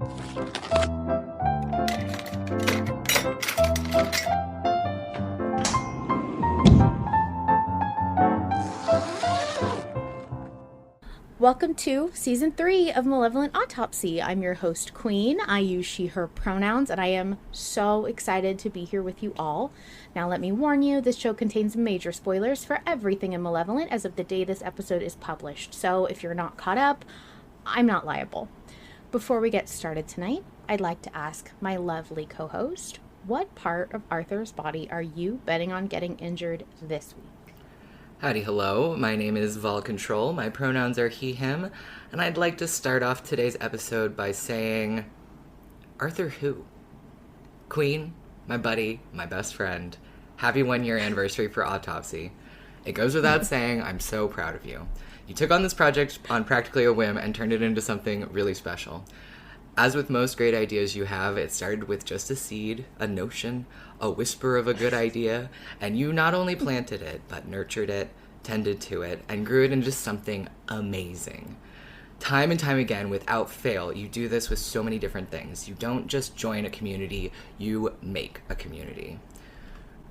Welcome to Season 3 of Malevolent Autopsy. I'm your host, Queen. I use she, her pronouns, and I am so excited to be here with you all. Now, let me warn you, this show contains major spoilers for everything in Malevolent as of the day this episode is published. So if you're not caught up, I'm not liable. Before we get started tonight, I'd like to ask my lovely co-host, what part of Arthur's body are you betting on getting injured this week? Howdy, hello. My name is Vol Control. My pronouns are he, him, and I'd like to start off today's episode by saying, Arthur who? Queen, my buddy, my best friend, happy 1-year anniversary for Autopsy. It goes without saying, I'm so proud of you. You took on this project on practically a whim and turned it into something really special. As with most great ideas you have, it started with just a seed, a notion, a whisper of a good idea, and you not only planted it, but nurtured it, tended to it, and grew it into something amazing. Time and time again, without fail, you do this with so many different things. You don't just join a community, you make a community.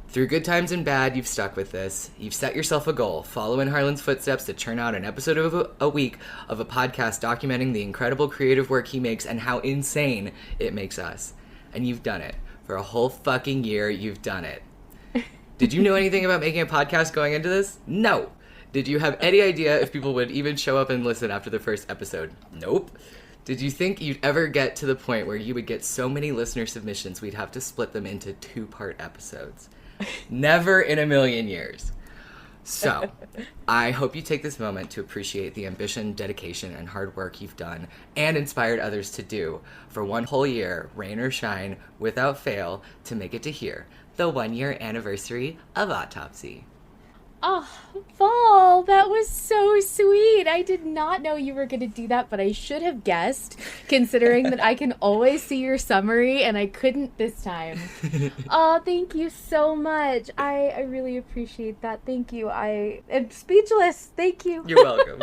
Through good times and bad, you've stuck with this. You've set yourself a goal, follow in Harlan's footsteps to churn out an episode of a week of a podcast documenting the incredible creative work he makes and how insane it makes us. And you've done it. For a whole fucking year, you've done it. Did you know anything about making a podcast going into this? No. Did you have any idea if people would even show up and listen after the first episode? Nope. Did you think you'd ever get to the point where you would get so many listener submissions we'd have to split them into 2-part episodes? Never in a million years. So, I hope you take this moment to appreciate the ambition, dedication, and hard work you've done and inspired others to do for 1 whole year, rain or shine, without fail, to make it to here, the 1-year anniversary of Autopsy. Oh, Vol, that was so sweet. I did not know you were going to do that, but I should have guessed, considering that I can always see your summary, and I couldn't this time. Oh, thank you so much. I really appreciate that. Thank you. I am speechless. Thank you. You're welcome.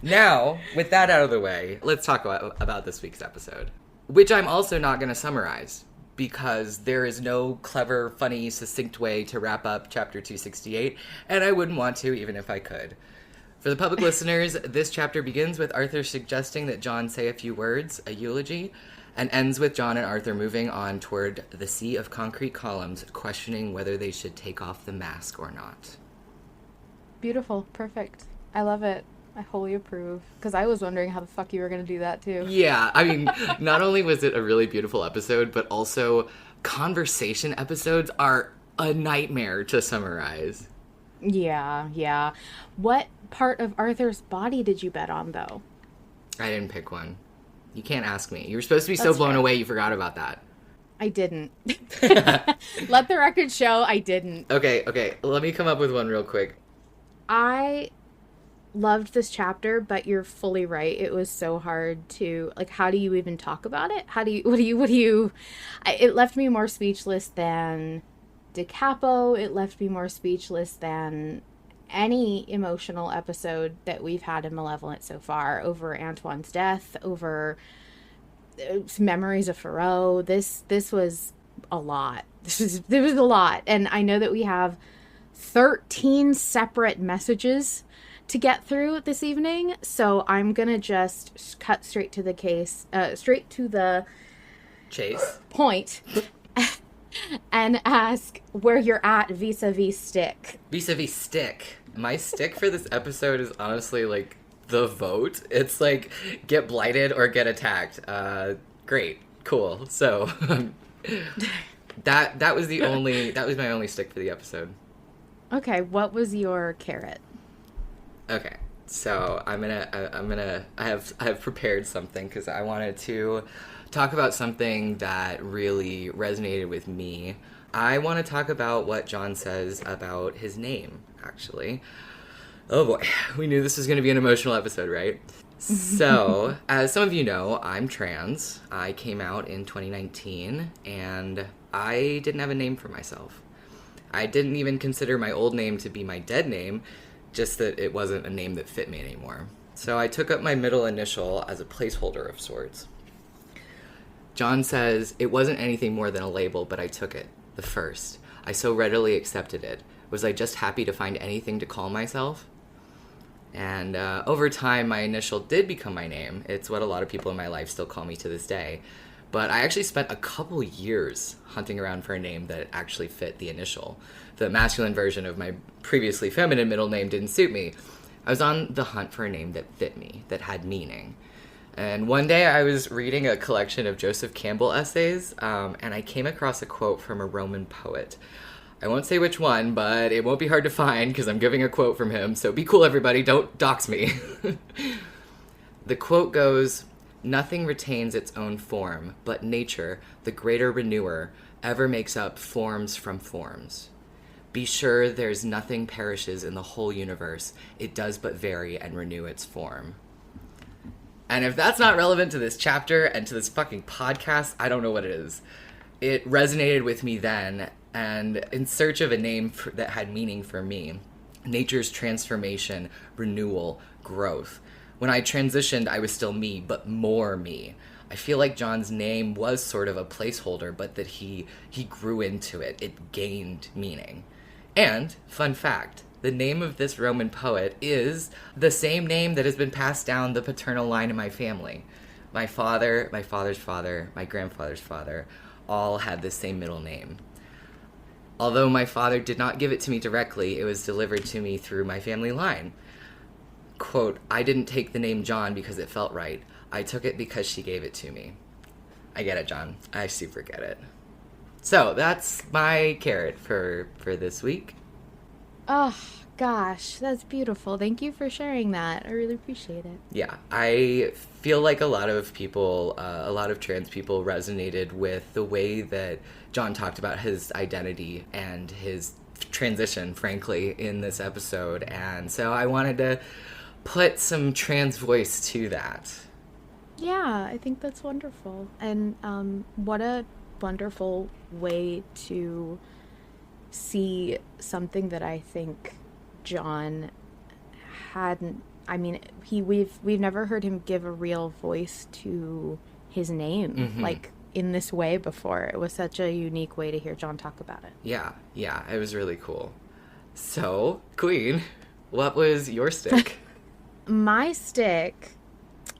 Now, with that out of the way, let's talk about this week's episode, which I'm also not going to summarize, because there is no clever, funny, succinct way to wrap up Chapter 268, and I wouldn't want to even if I could. For the public listeners, this chapter begins with Arthur suggesting that John say a few words, a eulogy, and ends with John and Arthur moving on toward the sea of concrete columns, questioning whether they should take off the mask or not. Beautiful. Perfect. I love it. I wholly approve, because I was wondering how the fuck you were going to do that, too. Yeah, I mean, not only was it a really beautiful episode, but also conversation episodes are a nightmare to summarize. Yeah. What part of Arthur's body did you bet on, though? I didn't pick one. You can't ask me. You were supposed to be so blown away you forgot about that. I didn't. Let the record show I didn't. Okay. Let me come up with one real quick. I loved this chapter, but you're fully right. It was so hard to, like, how do you even talk about it? It left me more speechless than Da Capo. It left me more speechless than any emotional episode that we've had in Malevolent so far, over Antoine's death, over memories of Faro. This was a lot. There was a lot. And I know that we have 13 separate messages to get through this evening, so I'm gonna just cut straight to the chase point and ask where you're at vis-a-vis stick. Vis-a-vis stick. My stick for this episode is honestly like the vote. It's like get blighted or get attacked. Great, cool. So that was my only stick for the episode. Okay, what was your carrot? Okay, so I have prepared something because I wanted to talk about something that really resonated with me. I want to talk about what John says about his name, actually. Oh boy, we knew this was going to be an emotional episode, right? So, as some of you know, I'm trans. I came out in 2019, and I didn't have a name for myself. I didn't even consider my old name to be my dead name, just that it wasn't a name that fit me anymore. So I took up my middle initial as a placeholder of sorts. John says, "It wasn't anything more than a label, but I took it. The first. I so readily accepted it. Was I just happy to find anything to call myself?" And over time, my initial did become my name. It's what a lot of people in my life still call me to this day. But I actually spent a couple years hunting around for a name that actually fit the initial. The masculine version of my previously feminine middle name didn't suit me. I was on the hunt for a name that fit me, that had meaning. And one day I was reading a collection of Joseph Campbell essays, and I came across a quote from a Roman poet. I won't say which one, but it won't be hard to find because I'm giving a quote from him, so be cool, everybody, don't dox me. The quote goes, "Nothing retains its own form, but nature, the greater renewer, ever makes up forms from forms. Be sure there's nothing perishes in the whole universe. It does but vary and renew its form." And if that's not relevant to this chapter and to this fucking podcast, I don't know what it is. It resonated with me then, and in search of a name that had meaning for me, nature's transformation, renewal, growth. When I transitioned, I was still me, but more me. I feel like John's name was sort of a placeholder, but that he grew into it. It gained meaning. And, fun fact, the name of this Roman poet is the same name that has been passed down the paternal line in my family. My father, my father's father, my grandfather's father, all had the same middle name. Although my father did not give it to me directly, it was delivered to me through my family line. Quote, "I didn't take the name John because it felt right. I took it because she gave it to me." I get it, John. I super get it. So that's my carrot for this week. Oh, gosh, that's beautiful. Thank you for sharing that. I really appreciate it. Yeah, I feel like a lot of people, a lot of trans people resonated with the way that John talked about his identity and his transition, frankly, in this episode. And so I wanted to put some trans voice to that. Yeah, I think that's wonderful. And what a wonderful way to see something that I think John hadn't. I mean, we've never heard him give a real voice to his name like in this way before. It was such a unique way to hear John talk about it. Yeah, it was really cool. So, Queen, what was your stick? My stick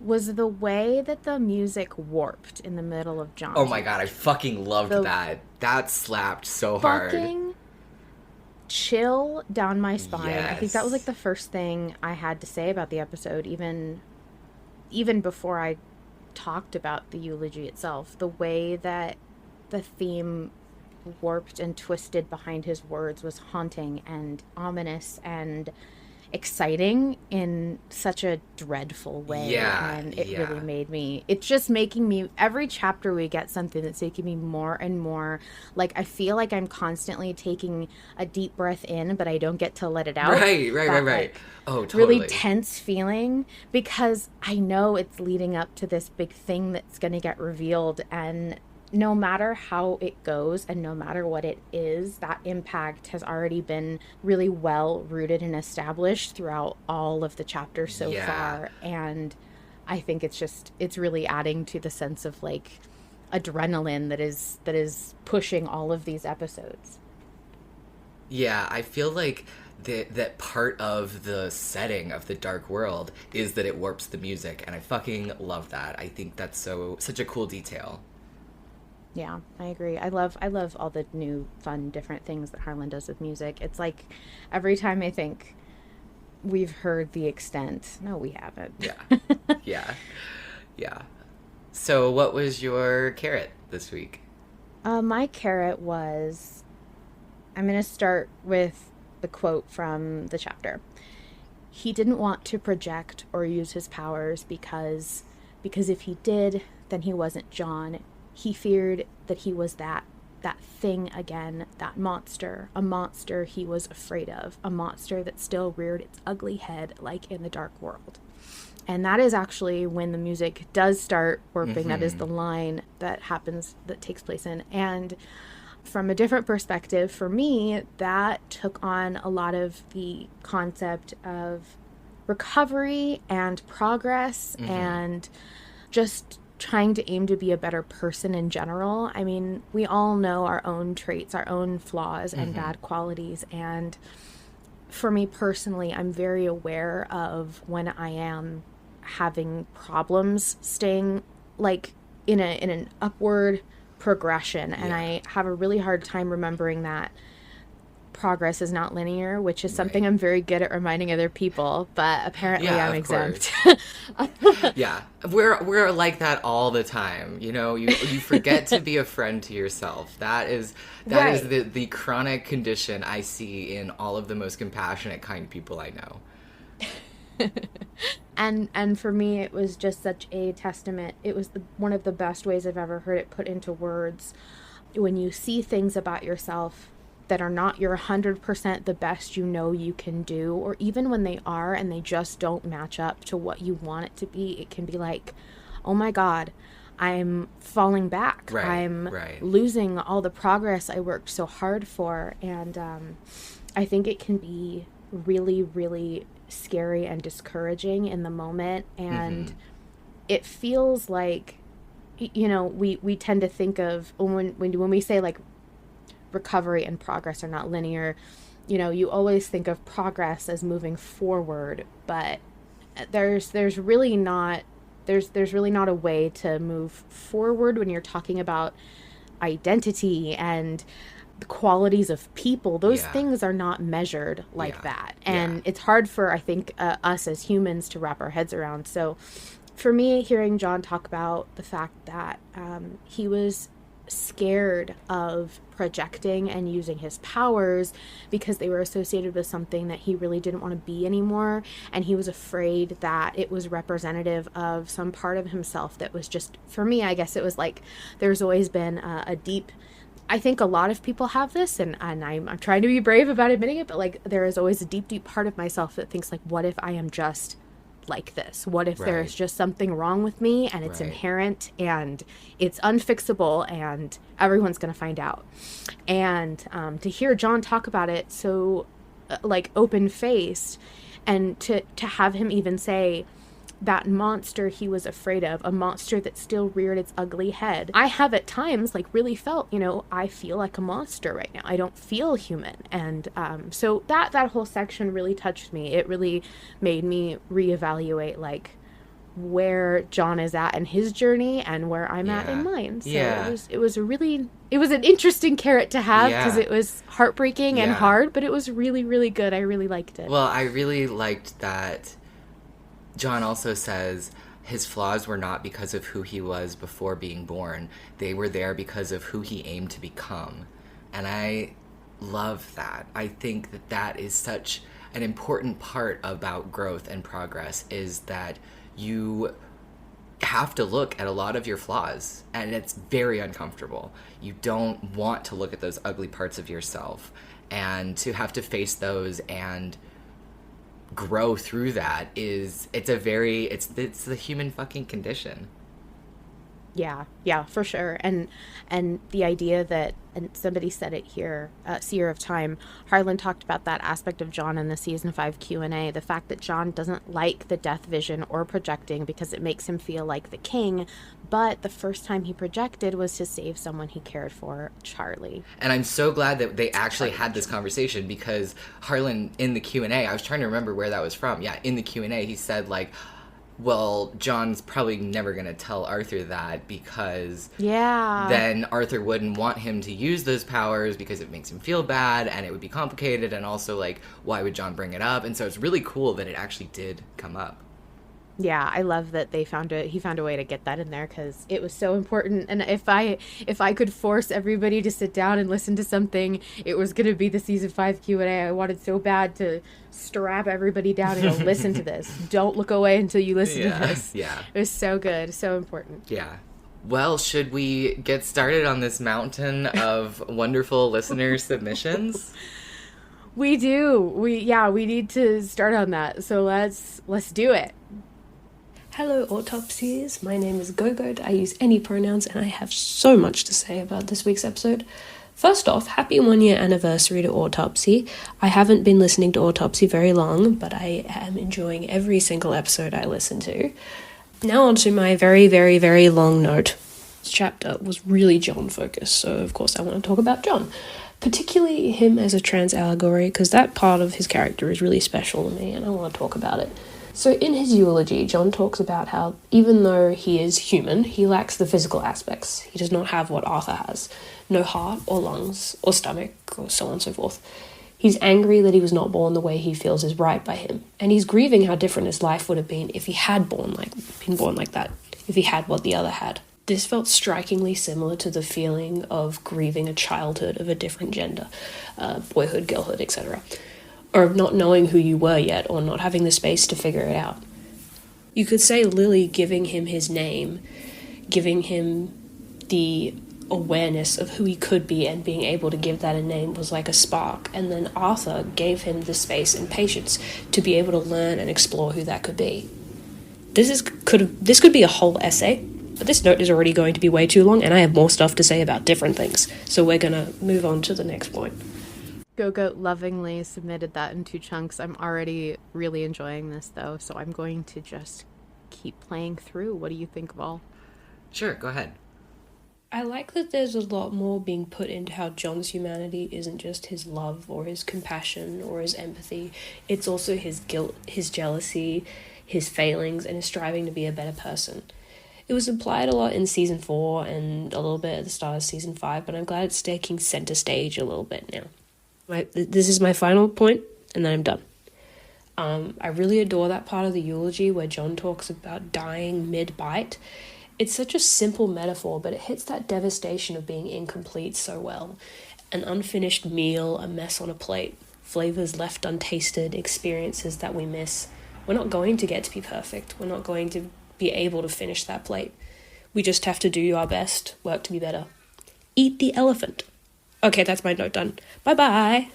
was the way that the music warped in the middle of John's. Oh my god, I fucking loved that. That slapped so hard. Fucking chill down my spine. Yes. I think that was like the first thing I had to say about the episode, even before I talked about the eulogy itself. The way that the theme warped and twisted behind his words was haunting and ominous and exciting in such a dreadful way. And it really made me, it's just making me, every chapter we get something that's making me more and more like, I feel like I'm constantly taking a deep breath in, but I don't get to let it out. Right. Like, oh, totally. Really tense feeling, because I know it's leading up to this big thing that's going to get revealed, and no matter how it goes and no matter what it is, that impact has already been really well rooted and established throughout all of the chapters so far. And I think it's really adding to the sense of like adrenaline that is pushing all of these episodes. Yeah, I feel like that part of the setting of the dark world is that it warps the music, and I fucking love that. I think that's such a cool detail. Yeah, I agree. I love all the new, fun, different things that Harlan does with music. It's like every time I think we've heard the extent. No, we haven't. Yeah. So what was your carrot this week? My carrot was, I'm going to start with the quote from the chapter. He didn't want to project or use his powers because if he did, then he wasn't John. He feared that he was that thing again, that monster, a monster he was afraid of, a monster that still reared its ugly head like in the dark world. And that is actually when the music does start warping. That is the line that takes place in. And from a different perspective, for me, that took on a lot of the concept of recovery and progress and just trying to aim to be a better person in general. I mean, we all know our own traits, our own flaws and bad qualities. And for me personally, I'm very aware of when I am having problems staying like in an upward progression. And I have a really hard time remembering that progress is not linear, which is something I'm very good at reminding other people, but apparently I'm exempt. Yeah, we're like that all the time. You know, you forget to be a friend to yourself. That is the chronic condition I see in all of the most compassionate, kind people I know. And for me, it was just such a testament. It was one of the best ways I've ever heard it put into words. When you see things about yourself that are not your 100% the best you know you can do, or even when they are and they just don't match up to what you want it to be, it can be like, oh my God, I'm falling back. I'm losing all the progress I worked so hard for. And I think it can be really, really scary and discouraging in the moment. And it feels like, you know, we tend to think of when we say like recovery and progress are not linear, you know, you always think of progress as moving forward, but there's really not a way to move forward when you're talking about identity and the qualities of people. Those things are not measured like that, and it's hard for, I think, us as humans to wrap our heads around. So for me, hearing John talk about the fact that he was scared of projecting and using his powers because they were associated with something that he really didn't want to be anymore, and he was afraid that it was representative of some part of himself that was just, for me, I guess it was like there's always been a deep, I think a lot of people have this, and I'm trying to be brave about admitting it, but like there is always a deep part of myself that thinks like, what if I am just like this? What if there's just something wrong with me and it's inherent and it's unfixable and everyone's going to find out? And to hear John talk about it so like open-faced, and to have him even say that monster he was afraid of, a monster that still reared its ugly head. I have at times like really felt, you know, I feel like a monster right now. I don't feel human. And so that whole section really touched me. It really made me reevaluate like where John is at in his journey and where I'm at in mine. So it was an interesting carrot to have, because it was heartbreaking and hard, but it was really, really good. I really liked it. Well, I really liked that John also says his flaws were not because of who he was before being born. They were there because of who he aimed to become. And I love that. I think that is such an important part about growth and progress, is that you have to look at a lot of your flaws, and it's very uncomfortable. You don't want to look at those ugly parts of yourself, and to have to face those and grow through that it's the human fucking condition. Yeah, for sure. And the idea that, and somebody said it here, SeerofTime, Harlan talked about that aspect of John in the season 5 Q&A, the fact that John doesn't like the death vision or projecting because it makes him feel like the king, but the first time he projected was to save someone he cared for, Charlie. And I'm so glad that they actually had this conversation, because Harlan in the Q&A, I was trying to remember where that was from. Yeah, in the Q&A, he said like, well, John's probably never going to tell Arthur that, because then Arthur wouldn't want him to use those powers because it makes him feel bad and it would be complicated, and also like, why would John bring it up? And so it's really cool that it actually did come up. Yeah, I love that he found a way to get that in there, because it was so important. And if I could force everybody to sit down and listen to something, it was going to be the season 5 Q&A. I wanted so bad to strap everybody down and go, listen to this. Don't look away until you listen to this. Yeah. It was so good, so important. Yeah. Well, should we get started on this mountain of wonderful listener submissions? We do. We need to start on that. So let's do it. Hello, autopsies. My name is Gogoat. I use any pronouns, and I have so much to say about this week's episode. First off, happy 1-year anniversary to Autopsy. I haven't been listening to Autopsy very long, but I am enjoying every single episode I listen to. Now on to my very, very, very long note. This chapter was really John focused, so of course I want to talk about John. Particularly him as a trans allegory, because that part of his character is really special to me and I want to talk about it. So in his eulogy, John talks about how even though he is human, he lacks the physical aspects. He does not have what Arthur has. No heart or lungs or stomach or so on and so forth. He's angry that he was not born the way he feels is right by him, and he's grieving how different his life would have been if he had been born like that, if he had what the other had. This felt strikingly similar to the feeling of grieving a childhood of a different gender, boyhood, girlhood, etc., or of not knowing who you were yet, or not having the space to figure it out. You could say Lily giving him his name, giving him the awareness of who he could be and being able to give that a name was like a spark, and then Arthur gave him the space and patience to be able to learn and explore who that could be. This could be a whole essay, but this note is already going to be way too long and I have more stuff to say about different things, so we're gonna move on to the next point. Gogoat lovingly submitted that in 2 chunks. I'm already really enjoying this though, so I'm going to just keep playing through. What do you think, Vol? Sure, go ahead. I like that there's a lot more being put into how John's humanity isn't just his love or his compassion or his empathy. It's also his guilt, his jealousy, his failings, and his striving to be a better person. It was implied a lot in season 4 and a little bit at the start of season 5, but I'm glad it's taking center stage a little bit now. This is my final point, and then I'm done. I really adore that part of the eulogy where John talks about dying mid-bite. It's such a simple metaphor, but it hits that devastation of being incomplete so well. An unfinished meal, a mess on a plate, flavors left untasted, experiences that we miss. We're not going to get to be perfect. We're not going to be able to finish that plate. We just have to do our best, work to be better. Eat the elephant. Okay, that's my note done. Bye-bye.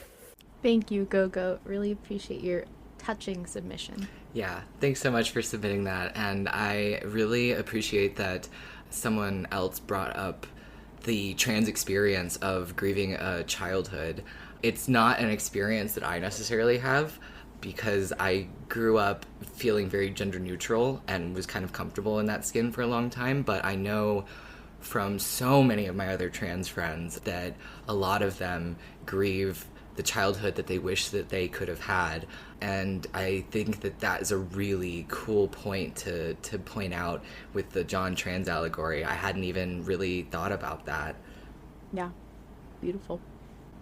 Thank you, Gogoat. Really appreciate your touching submission. Yeah, thanks so much for submitting that. And I really appreciate that someone else brought up the trans experience of grieving a childhood. It's not an experience that I necessarily have because I grew up feeling very gender neutral and was kind of comfortable in that skin for a long time. But I know from so many of my other trans friends that a lot of them grieve the childhood that they wish that they could have had. And I think that that is a really cool point to point out with the John trans allegory. I hadn't even really thought about that. Yeah, beautiful.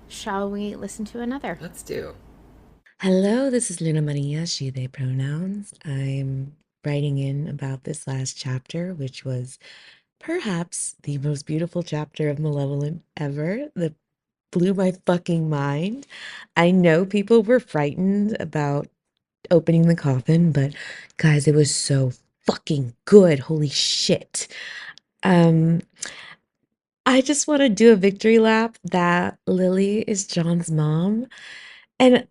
Shall we listen to another? Let's do. Hello, this is Luna Maria, she, they pronouns. I'm writing in about this last chapter, which was perhaps the most beautiful chapter of Malevolent ever. That blew my fucking mind. I know people were frightened about opening the coffin, but guys, it was so fucking good. Holy shit. Um, I just want to do a victory lap that Lily is John's mom. And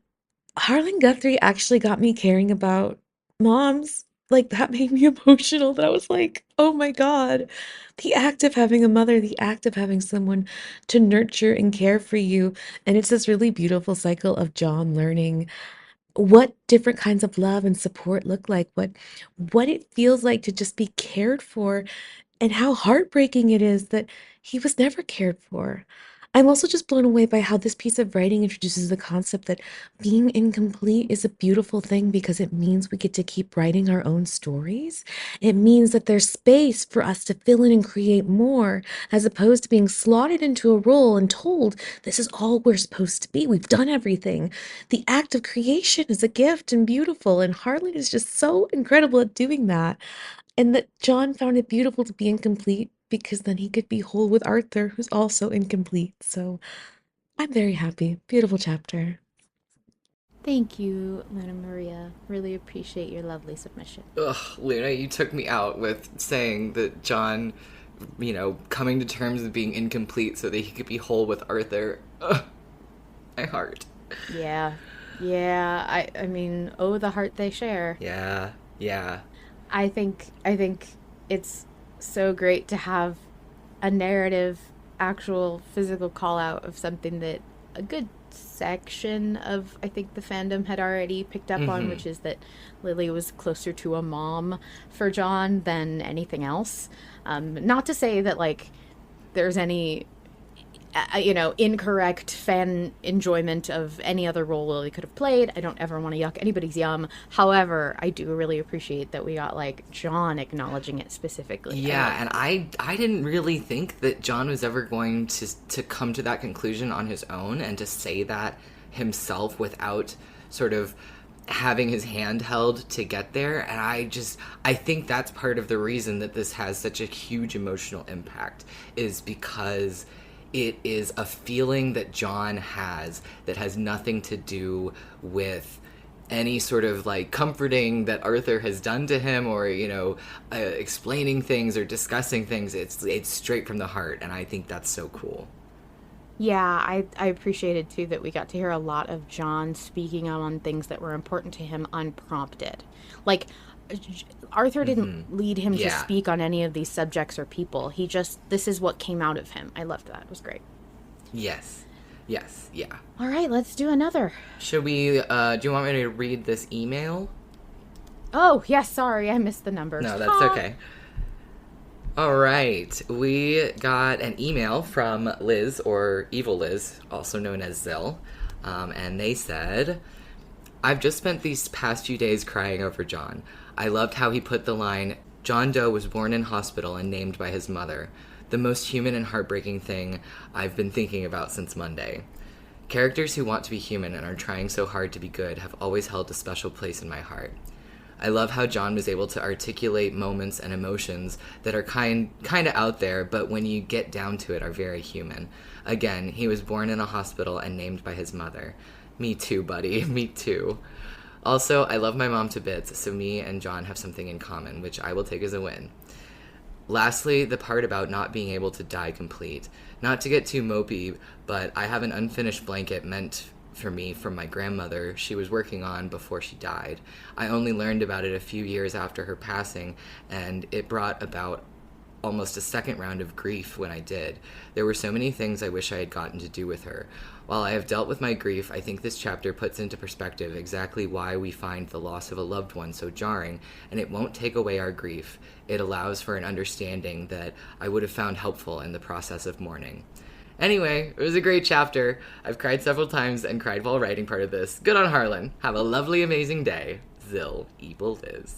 Harlan Guthrie actually got me caring about moms. Like, that made me emotional, that I was like, "Oh my god." The act of having a mother, the act of having someone to nurture and care for you, and it's this really beautiful cycle of John learning what different kinds of love and support look like, what it feels like to just be cared for, and how heartbreaking it is that he was never cared for. I'm also just blown away by how this piece of writing introduces the concept that being incomplete is a beautiful thing because it means we get to keep writing our own stories. It means that there's space for us to fill in and create more, as opposed to being slotted into a role and told this is all we're supposed to be. We've done everything. The act of creation is a gift and beautiful, and Harlan is just so incredible at doing that. And that John found it beautiful to be incomplete because then he could be whole with Arthur, who's also incomplete. So I'm very happy. Beautiful chapter. Thank you, Luna Maria. Really appreciate your lovely submission. Ugh, Luna, you took me out with saying that John, coming to terms with being incomplete so that he could be whole with Arthur. Ugh, my heart. Yeah. I mean, oh, the heart they share. Yeah. I think it's so great to have a narrative, actual physical call out of something that a good section of, I think, the fandom had already picked up on, which is that Lily was closer to a mom for John than anything else. Not to say that, like, there's any incorrect fan enjoyment of any other role Lily could have played. I don't ever want to yuck anybody's yum. However, I do really appreciate that we got, like, John acknowledging it specifically. Yeah, and I didn't really think that John was ever going to come to that conclusion on his own and to say that himself without sort of having his hand held to get there. And I think that's part of the reason that this has such a huge emotional impact, is because it is a feeling that John has that has nothing to do with any sort of, like, comforting that Arthur has done to him, or, explaining things or discussing things. It's straight from the heart, and I think that's so cool. Yeah, I appreciated, too, that we got to hear a lot of John speaking out on things that were important to him unprompted. Like, Arthur didn't lead him to speak on any of these subjects or people. This is what came out of him. I loved that. It was great. Yes, yeah. All right, let's do another. Should we, do you want me to read this email? Oh, yes, sorry, I missed the numbers. No, that's okay. All right, we got an email from Liz, or Evil Liz, also known as Zill, and they said, I've just spent these past few days crying over John. I loved how he put the line, John Doe was born in hospital and named by his mother. The most human and heartbreaking thing I've been thinking about since Monday. Characters who want to be human and are trying so hard to be good have always held a special place in my heart. I love how John was able to articulate moments and emotions that are kind of out there, but when you get down to it are very human. Again, he was born in a hospital and named by his mother. Me too, buddy. Me too. Also, I love my mom to bits, so me and John have something in common, which I will take as a win. Lastly, the part about not being able to die complete. Not to get too mopey, but I have an unfinished blanket meant for me from my grandmother she was working on before she died. I only learned about it a few years after her passing, and it brought about almost a second round of grief when I did. There were so many things I wish I had gotten to do with her. While I have dealt with my grief, I think this chapter puts into perspective exactly why we find the loss of a loved one so jarring, and it won't take away our grief. It allows for an understanding that I would have found helpful in the process of mourning. Anyway, it was a great chapter. I've cried several times and cried while writing part of this. Good on Harlan. Have a lovely, amazing day. Zill, Evil Liz.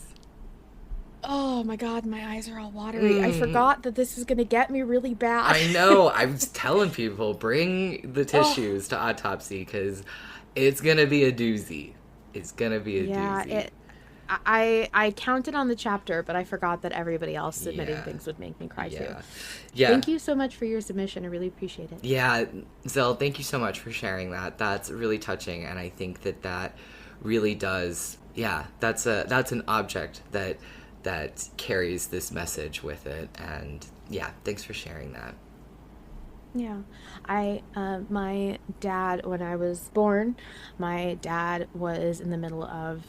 Oh my god, my eyes are all watery. I forgot that this was going to get me really bad. I know. I was telling people, bring the tissues to Autopsy, because it's going to be a doozy. It's going to be a doozy. I counted on the chapter, but I forgot that everybody else submitting things would make me cry too. Yeah. Thank you so much for your submission. I really appreciate it. Yeah, Zill, thank you so much for sharing that. That's really touching, and I think that really does. Yeah, that's an object that carries this message with it, and yeah, thanks for sharing that. Yeah, my dad, when I was born, my dad was in the middle of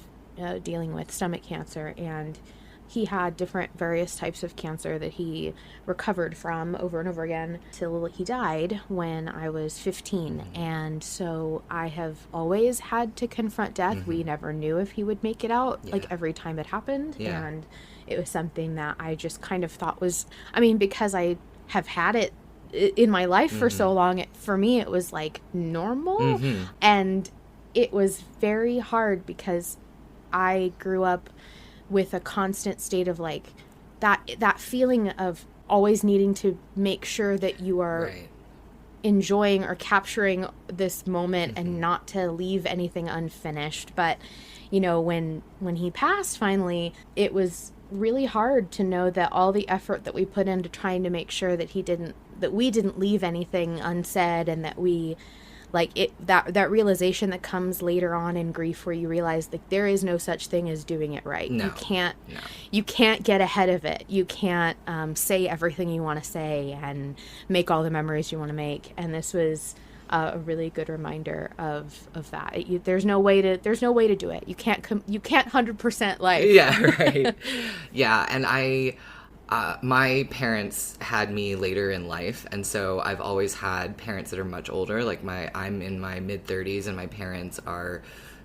dealing with stomach cancer, and he had various types of cancer that he recovered from over and over again till he died when I was 15. And so I have always had to confront death. We never knew if he would make it out, like every time it happened. And it was something that I just kind of thought was, because I have had it in my life for so long, for me it was like normal. And it was very hard because I grew up with a constant state of like that feeling of always needing to make sure that you are enjoying or capturing this moment and not to leave anything unfinished. But when he passed finally, it was really hard to know that all the effort that we put into trying to make sure that we didn't leave anything unsaid, and that we that realization that comes later on in grief, where you realize like there is no such thing as doing it right. No. You can't get ahead of it. You can't say everything you want to say and make all the memories you want to make. And this was a really good reminder of that. There's no way to do it. You can't 100% life. Yeah, right. Yeah, and My parents had me later in life, and so I've always had parents that are much older. Like I'm in my mid-30s, and my parents are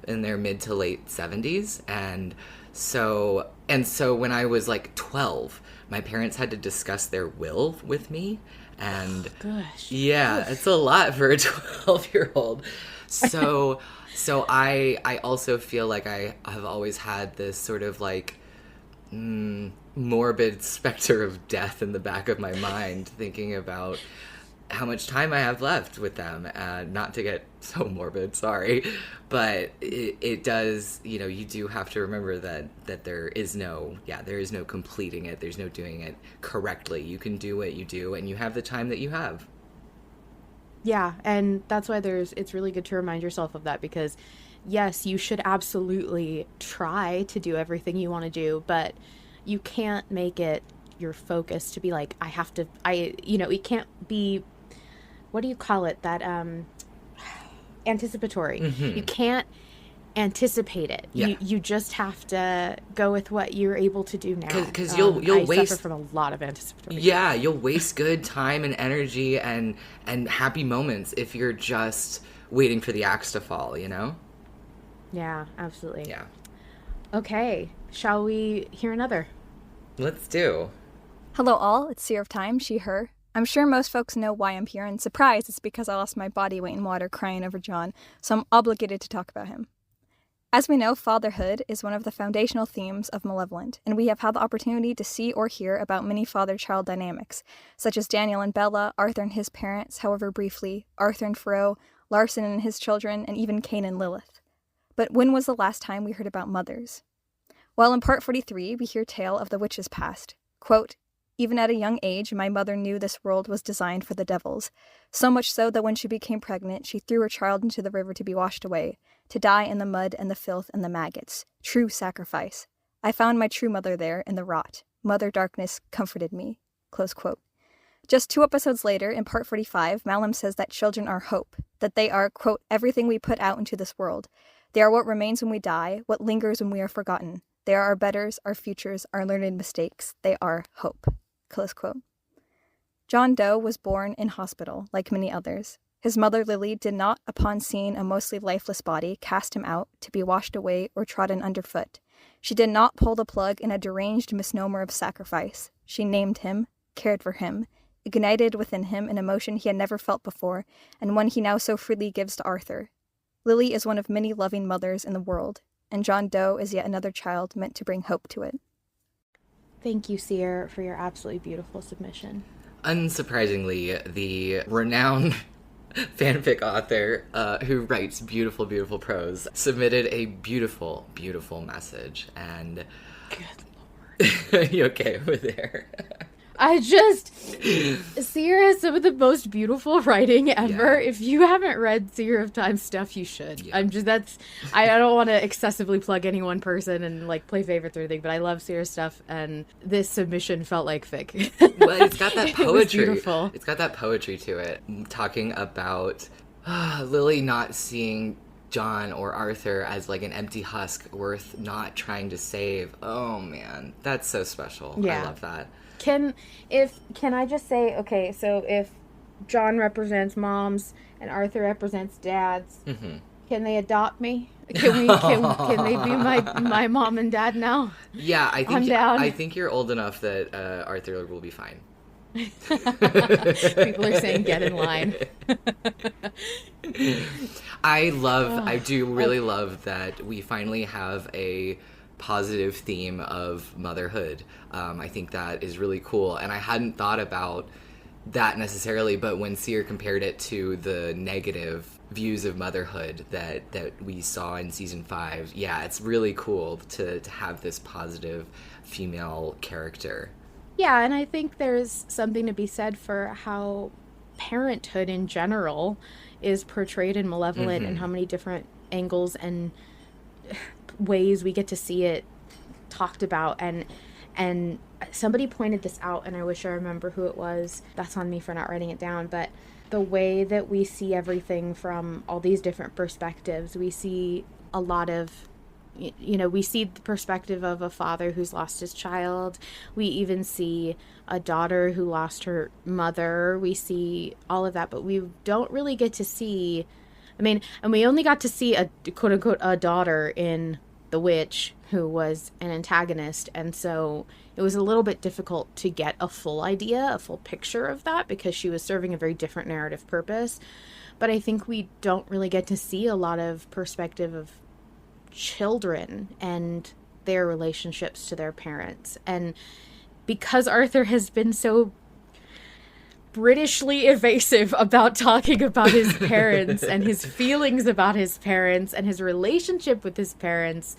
in their mid to late 70s, and so when I was like 12, my parents had to discuss their will with me, and Gosh. yeah, it's a lot for a 12-year-old. So I also feel like I have always had this sort of like morbid specter of death in the back of my mind, thinking about how much time I have left with them. Not to get so morbid, sorry, but it does, you do have to remember that there is no completing it. There's no doing it correctly. You can do what you do, and you have the time that you have. Yeah, and that's why it's really good to remind yourself of that, because yes, you should absolutely try to do everything you want to do, but you can't make it your focus to be like, it can't be, what do you call it? That anticipatory. Mm-hmm. You can't anticipate it. Yeah. You just have to go with what you're able to do now. Because you'll waste. Suffer from a lot of anticipatory. Yeah, you'll waste good time and energy and happy moments if you're just waiting for the axe to fall. Yeah, absolutely. Yeah. Okay, shall we hear another? Let's do. Hello all, it's SeerofTime, she, her. I'm sure most folks know why I'm here, and surprise, it's because I lost my body weight in water crying over John, so I'm obligated to talk about him. As we know, fatherhood is one of the foundational themes of Malevolent, and we have had the opportunity to see or hear about many father-child dynamics, such as Daniel and Bella, Arthur and his parents, however briefly, Arthur and Fro, Larson and his children, and even Cain and Lilith. But when was the last time we heard about mothers? Well, in part 43, we hear tale of the witch's past. Quote, "Even at a young age, my mother knew this world was designed for the devils. So much so that when she became pregnant, she threw her child into the river to be washed away, to die in the mud and the filth and the maggots. True sacrifice. I found my true mother there in the rot. Mother Darkness comforted me." Close quote. Just 2 episodes later, in part 45, Malum says that children are hope, that they are, quote, "everything we put out into this world. They are what remains when we die, what lingers when we are forgotten. They are our betters, our futures, our learned mistakes. They are hope." Close quote. John Doe was born in hospital, like many others. His mother, Lily, did not, upon seeing a mostly lifeless body, cast him out to be washed away or trodden underfoot. She did not pull the plug in a deranged misnomer of sacrifice. She named him, cared for him, ignited within him an emotion he had never felt before, and one he now so freely gives to Arthur. Lily is one of many loving mothers in the world, and John Doe is yet another child meant to bring hope to it. Thank you, Seer, for your absolutely beautiful submission. Unsurprisingly, the renowned fanfic author who writes beautiful, beautiful prose submitted a beautiful, beautiful message. And Good Lord. you okay over there? Seer has some of the most beautiful writing ever. Yeah. If you haven't read SeerofTime stuff, you should. Yeah. I don't want to excessively plug any one person and like play favorites or anything, but I love Seer stuff, and this submission felt like fic. Well, it's got that It was poetry. beautiful. It's got that poetry to it, talking about Lily not seeing John or Arthur as like an empty husk worth not trying to save. Oh man, that's so special. Yeah. I love that. Can I just say, okay, so if John represents moms and Arthur represents dads, Mm-hmm. can they adopt me? Can they be my mom and dad now? Yeah, I'm down. I think you're old enough that Arthur will be fine. People are saying get in line. I do really love that we finally have a positive theme of motherhood. I think that is really cool, and I hadn't thought about that necessarily, but when Seer compared it to the negative views of motherhood that we saw in season 5, yeah, it's really cool to have this positive female character. Yeah, and I think there's something to be said for how parenthood in general is portrayed in Malevolent, Mm-hmm. and how many different angles and ways we get to see it talked about. And somebody pointed this out, and I wish I remember who it was. That's on me for not writing it down. But the way that we see everything from all these different perspectives, we see a lot of we see the perspective of a father who's lost his child. We even see a daughter who lost her mother. We see all of that, but we don't really get to see, and we only got to see a quote unquote a daughter in The Witch, who was an antagonist, and so it was a little bit difficult to get a full idea, a full picture of that, because she was serving a very different narrative purpose. But I think we don't really get to see a lot of perspective of children and their relationships to their parents. And because Arthur has been so Britishly evasive about talking about his parents and his feelings about his parents and his relationship with his parents,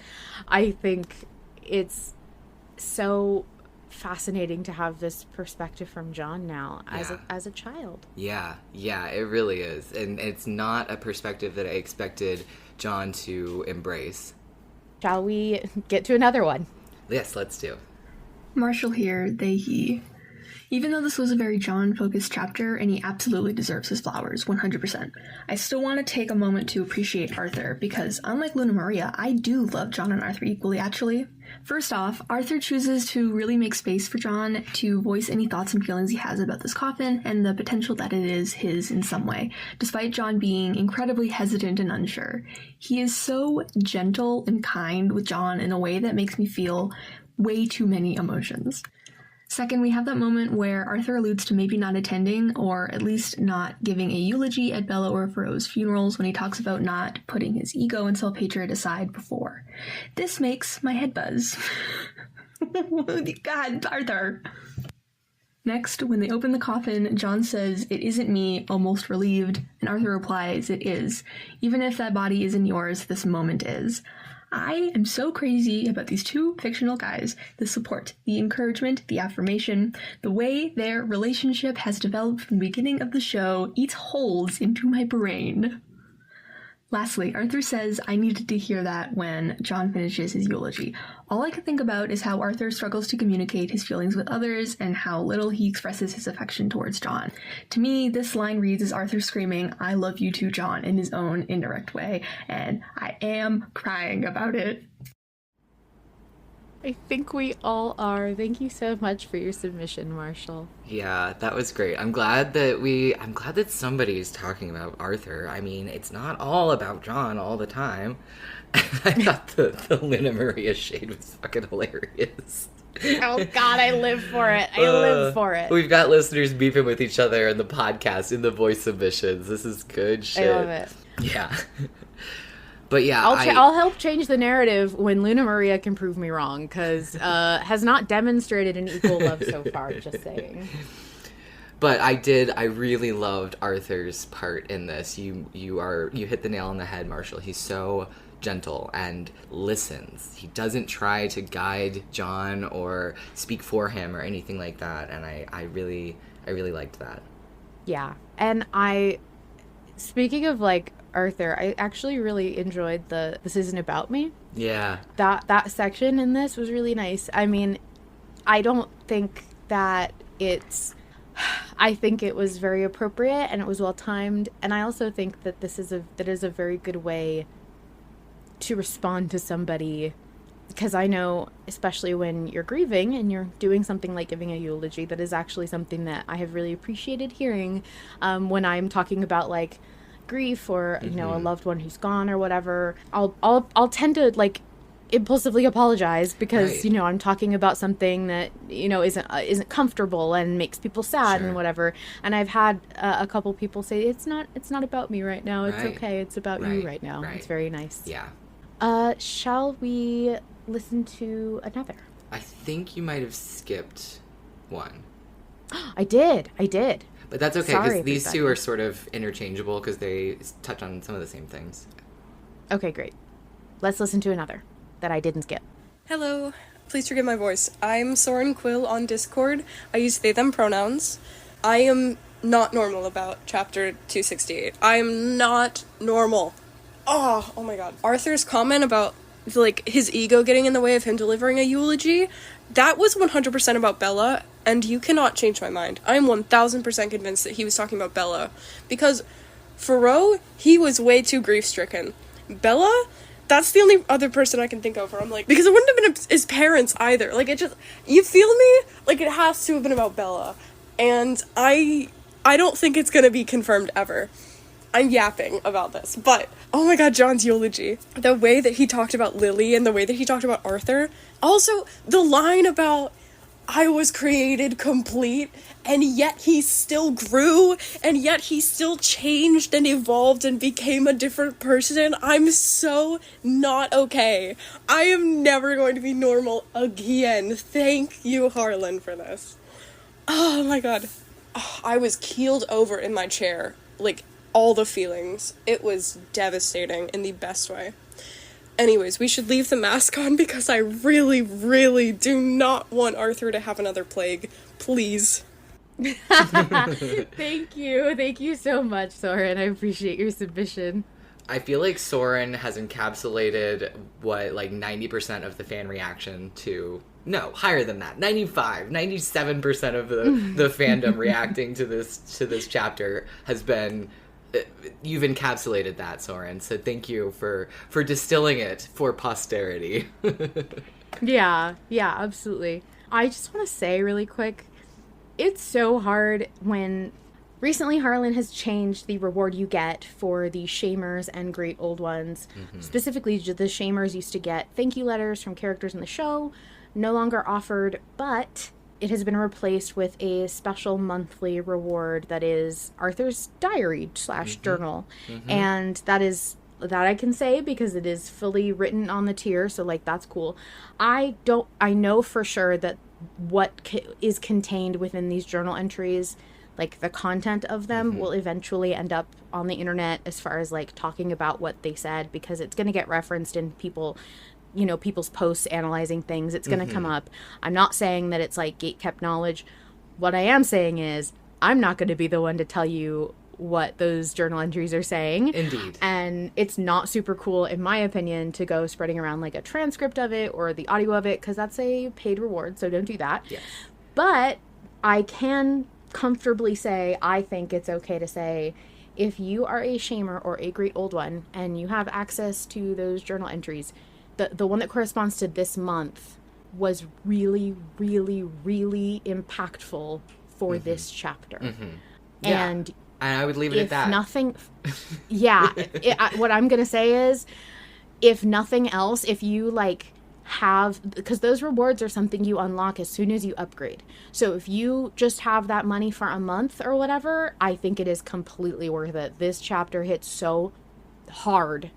I think it's so fascinating to have this perspective from John now as a child. Yeah, it really is. And it's not a perspective that I expected John to embrace. Shall we get to another one? Yes, let's do. Marshall here, they, he. Even though this was a very John-focused chapter, and he absolutely deserves his flowers, 100%, I still want to take a moment to appreciate Arthur, because unlike Luna Maria, I do love John and Arthur equally, actually. First off, Arthur chooses to really make space for John to voice any thoughts and feelings he has about this coffin, and the potential that it is his in some way, despite John being incredibly hesitant and unsure. He is so gentle and kind with John in a way that makes me feel way too many emotions. Second, we have that moment where Arthur alludes to maybe not attending, or at least not giving a eulogy at Bella or Faro's funerals when he talks about not putting his ego and self-hatred aside before. This makes my head buzz. God, Arthur! Next, when they open the coffin, John says, "It isn't me," almost relieved, and Arthur replies, "It is. Even if that body isn't yours, this moment is." I am so crazy about these two fictional guys. The support, the encouragement, the affirmation, the way their relationship has developed from the beginning of the show eats holes into my brain. Lastly, Arthur says, "I needed to hear that" when John finishes his eulogy. All I can think about is how Arthur struggles to communicate his feelings with others and how little he expresses his affection towards John. To me, this line reads as Arthur screaming, "I love you too, John," in his own indirect way, and I am crying about it. I think we all are. Thank you so much for your submission, Marshall. Yeah, that was great. I'm glad that somebody's talking about Arthur. I mean, it's not all about John all the time. I thought the Luna Maria shade was fucking hilarious. Oh God, I live for it. I live for it. We've got listeners beefing with each other in the podcast, in the voice submissions. This is good shit. I love it. Yeah. But yeah, I'll help change the narrative when Luna Maria can prove me wrong, because has not demonstrated an equal love so far, just saying. But I really loved Arthur's part in this. You hit the nail on the head, Marshall. He's so gentle and listens. He doesn't try to guide John or speak for him or anything like that, and I really liked that. Yeah. And speaking of like Arthur, I actually really enjoyed the "This Isn't About Me." Yeah. That section in this was really nice. I mean, I don't think that I think it was very appropriate and it was well timed, and I also think that that is a very good way to respond to somebody, because I know, especially when you're grieving and you're doing something like giving a eulogy, that is actually something that I have really appreciated hearing when I'm talking about like grief or a loved one who's gone or whatever. I'll tend to like impulsively apologize because right. I'm talking about something that isn't comfortable and makes people sad. Sure. And whatever, and I've had a couple people say it's not about me right now, it's right. Okay, it's about you right now. Right. It's very nice. Yeah. Shall we listen to another? I think you might have skipped one. I did. But that's okay, because these two are sort of interchangeable because they touch on some of the same things. Okay, great. Let's listen to another that I didn't skip. Hello. Please forgive my voice. I'm Soren Quill on Discord. I use they, them pronouns. I am not normal about chapter 268. I am not normal. Oh my god. Arthur's comment about, like, his ego getting in the way of him delivering a eulogy, that was 100% about Bella, and you cannot change my mind. I am 1000% convinced that he was talking about Bella, because Faro, he was way too grief-stricken. Bella, That's the only other person I can think of where I'm like, because it wouldn't have been his parents either. Like, it just, you feel me? Like, it has to have been about Bella. And I don't think it's gonna be confirmed ever. I'm yapping about this, but oh my god, John's eulogy. The way that he talked about Lily and the way that he talked about Arthur. Also, the line about, I was created complete, and yet he still grew, and yet he still changed and evolved and became a different person. I'm so not okay. I am never going to be normal again. Thank you, Harlan, for this. Oh my god. Oh, I was keeled over in my chair. Like, all the feelings. It was devastating in the best way. Anyways, we should leave the mask on because I really, really do not want Arthur to have another plague. Please. Thank you. Thank you so much, Soren. I appreciate your submission. I feel like Soren has encapsulated what, like, 90% of the fan reaction to... No, higher than that. 97% of the fandom reacting to this chapter has been... You've encapsulated that, Soren, so thank you for distilling it for posterity. Yeah, absolutely. I just want to say really quick, it's so hard when... Recently, Harlan has changed the reward you get for the Shamers and Great Old Ones. Mm-hmm. Specifically, the Shamers used to get thank you letters from characters in the show, no longer offered, but it has been replaced with a special monthly reward that is Arthur's diary / journal. Mm-hmm. And that I can say because it is fully written on the tier, so like that's cool. I know for sure that what is contained within these journal entries, like the content of them, mm-hmm. will eventually end up on the internet as far as like talking about what they said, because it's going to get referenced in people's posts analyzing things. It's going to mm-hmm. come up. I'm not saying that it's like gatekept knowledge. What I am saying is I'm not going to be the one to tell you what those journal entries are saying. Indeed. And it's not super cool, in my opinion, to go spreading around like a transcript of it or the audio of it, because that's a paid reward, so don't do that. Yes. But I can comfortably say, I think it's okay to say, if you are a Shamer or a Great Old One and you have access to those journal entries, the one that corresponds to this month was really, really, really impactful for mm-hmm. this chapter. Mm-hmm. Yeah. And I would leave it at that. Nothing, yeah. What I'm going to say is, if nothing else, if you like have, because those rewards are something you unlock as soon as you upgrade. So if you just have that money for a month or whatever, I think it is completely worth it. This chapter hits so hard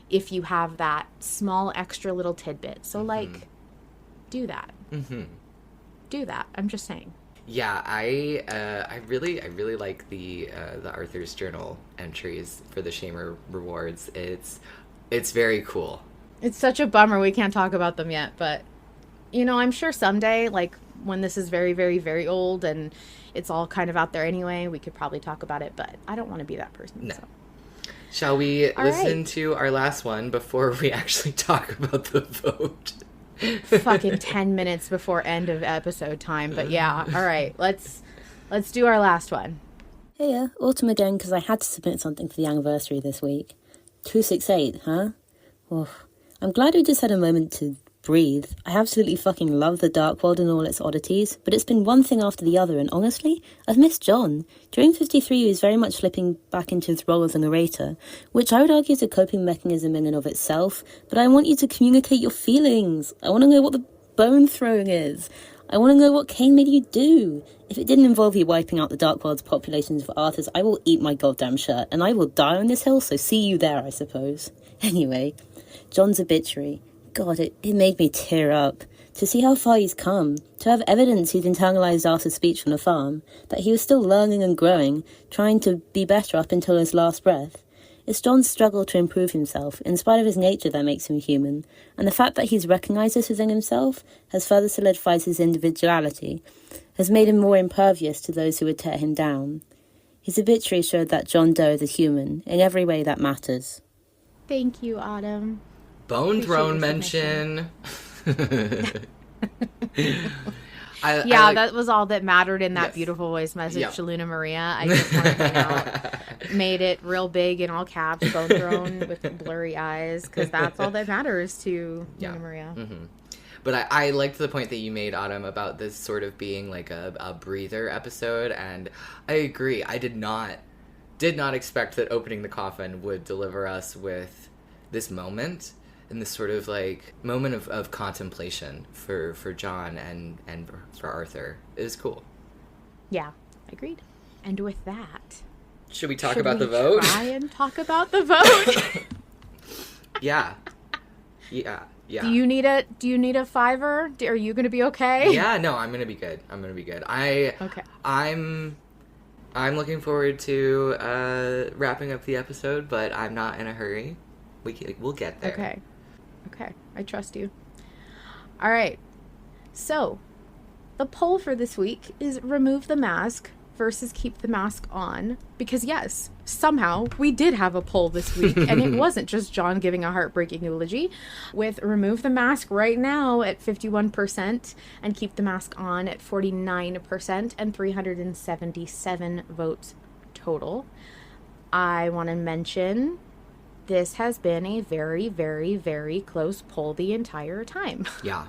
if you have that small extra little tidbit. So mm-hmm. like, do that. Mm-hmm. Do that. I'm just saying. Yeah, I really like the Arthur's journal entries for the Shamer rewards. It's very cool. It's such a bummer we can't talk about them yet, but I'm sure someday, like when this is very, very, very old and it's all kind of out there anyway, we could probably talk about it, but I don't want to be that person. No. So. Shall we listen to our last one before we actually talk about the vote? Fucking 10 minutes before end of episode time, but yeah, all right, let's do our last one. Hey, autumn again, because I had to submit something for the anniversary this week. 268, huh? Oof. I'm glad we just had a moment to breathe. I absolutely fucking love the Dark World and all its oddities, but it's been one thing after the other, and honestly, I've missed John. During 53, he was very much slipping back into his role as a narrator, which I would argue is a coping mechanism in and of itself, but I want you to communicate your feelings. I want to know what the bone throwing is. I want to know what Cain made you do. If it didn't involve you wiping out the Dark World's populations for Arthur's, I will eat my goddamn shirt, and I will die on this hill, so see you there, I suppose. Anyway, John's obituary. God, it made me tear up. To see how far he's come, to have evidence he'd internalized Arthur's speech on the farm, that he was still learning and growing, trying to be better up until his last breath. It's John's struggle to improve himself, in spite of his nature, that makes him human, and the fact that he's recognised this within himself has further solidified his individuality, has made him more impervious to those who would tear him down. His obituary showed that John Doe is a human, in every way that matters. Thank you, Autumn. Bone Throne mention. Yeah, that was all that mattered in that Yes. beautiful voice message Yep. to Luna Maria. I just want to point out, made it real big in all caps, bone throne with blurry eyes, because that's all that matters to Luna Maria. Mm-hmm. But I liked the point that you made, Autumn, about this sort of being like a breather episode, and I agree. I did not expect that opening the coffin would deliver us with this moment and this sort of like moment of contemplation for John and for Arthur. It was cool. Yeah, agreed. And with that, should we talk about the vote? Try and talk about the vote. Yeah. Do you need a fiver? Are you gonna be okay? Yeah, no, I'm gonna be good. Okay. I'm looking forward to wrapping up the episode, but I'm not in a hurry. We'll get there. Okay. I trust you. All right. So, the poll for this week is remove the mask versus keep the mask on. Because yes, somehow we did have a poll this week, and it wasn't just John giving a heartbreaking eulogy. With remove the mask right now at 51% and keep the mask on at 49% and 377 votes total. I want to mention this has been a very, very, very close poll the entire time. Yeah.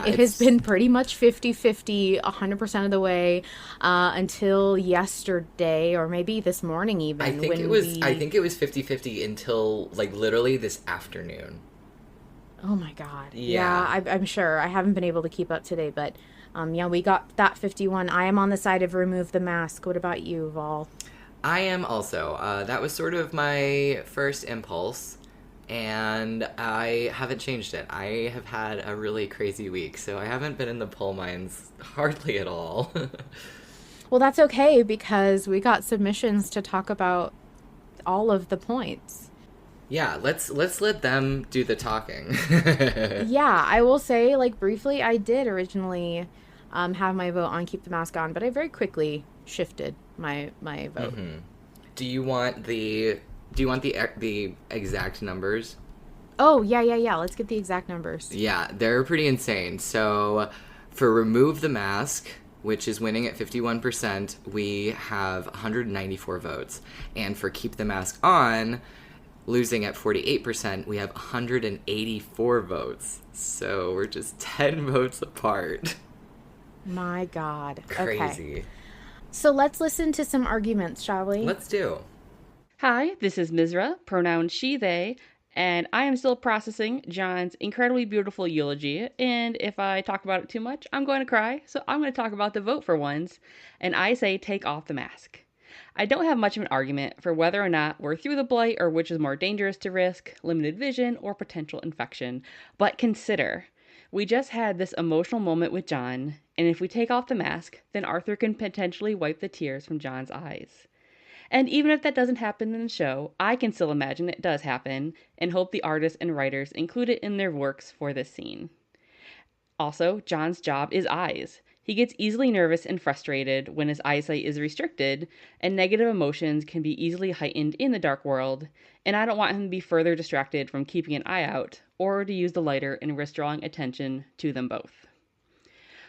It has been pretty much 50-50, 100% of the way until yesterday, or maybe this morning even. I think it was 50-50 until, like, literally this afternoon. Oh, my God. Yeah. I'm sure. I haven't been able to keep up today, but, we got that 51. I am on the side of remove the mask. What about you, Vol? I am also. That was sort of my first impulse, and I haven't changed it. I have had a really crazy week, so I haven't been in the poll mines hardly at all. Well, that's okay, because we got submissions to talk about all of the points. Yeah, let's let them do the talking. Yeah, I will say, like, briefly, I did originally have my vote on keep the mask on, but I very quickly shifted my vote. Mm-hmm. Do you want the exact numbers? Oh, yeah. Let's get the exact numbers. Yeah, they're pretty insane. So for remove the mask, which is winning at 51%, we have 194 votes. And for keep the mask on, losing at 48%, we have 184 votes. So we're just 10 votes apart. My God. Crazy. Okay. So let's listen to some arguments, shall we? Let's do. Hi, this is Misraa, pronoun she, they, and I am still processing John's incredibly beautiful eulogy, and if I talk about it too much, I'm going to cry, so I'm going to talk about the vote for once, and I say take off the mask. I don't have much of an argument for whether or not we're through the blight or which is more dangerous to risk, limited vision or potential infection, but consider, we just had this emotional moment with John, and if we take off the mask, then Arthur can potentially wipe the tears from John's eyes. And even if that doesn't happen in the show, I can still imagine it does happen, and hope the artists and writers include it in their works for this scene. Also, John's job is eyes. He gets easily nervous and frustrated when his eyesight is restricted, and negative emotions can be easily heightened in the dark world, and I don't want him to be further distracted from keeping an eye out, or to use the lighter and risk drawing attention to them both.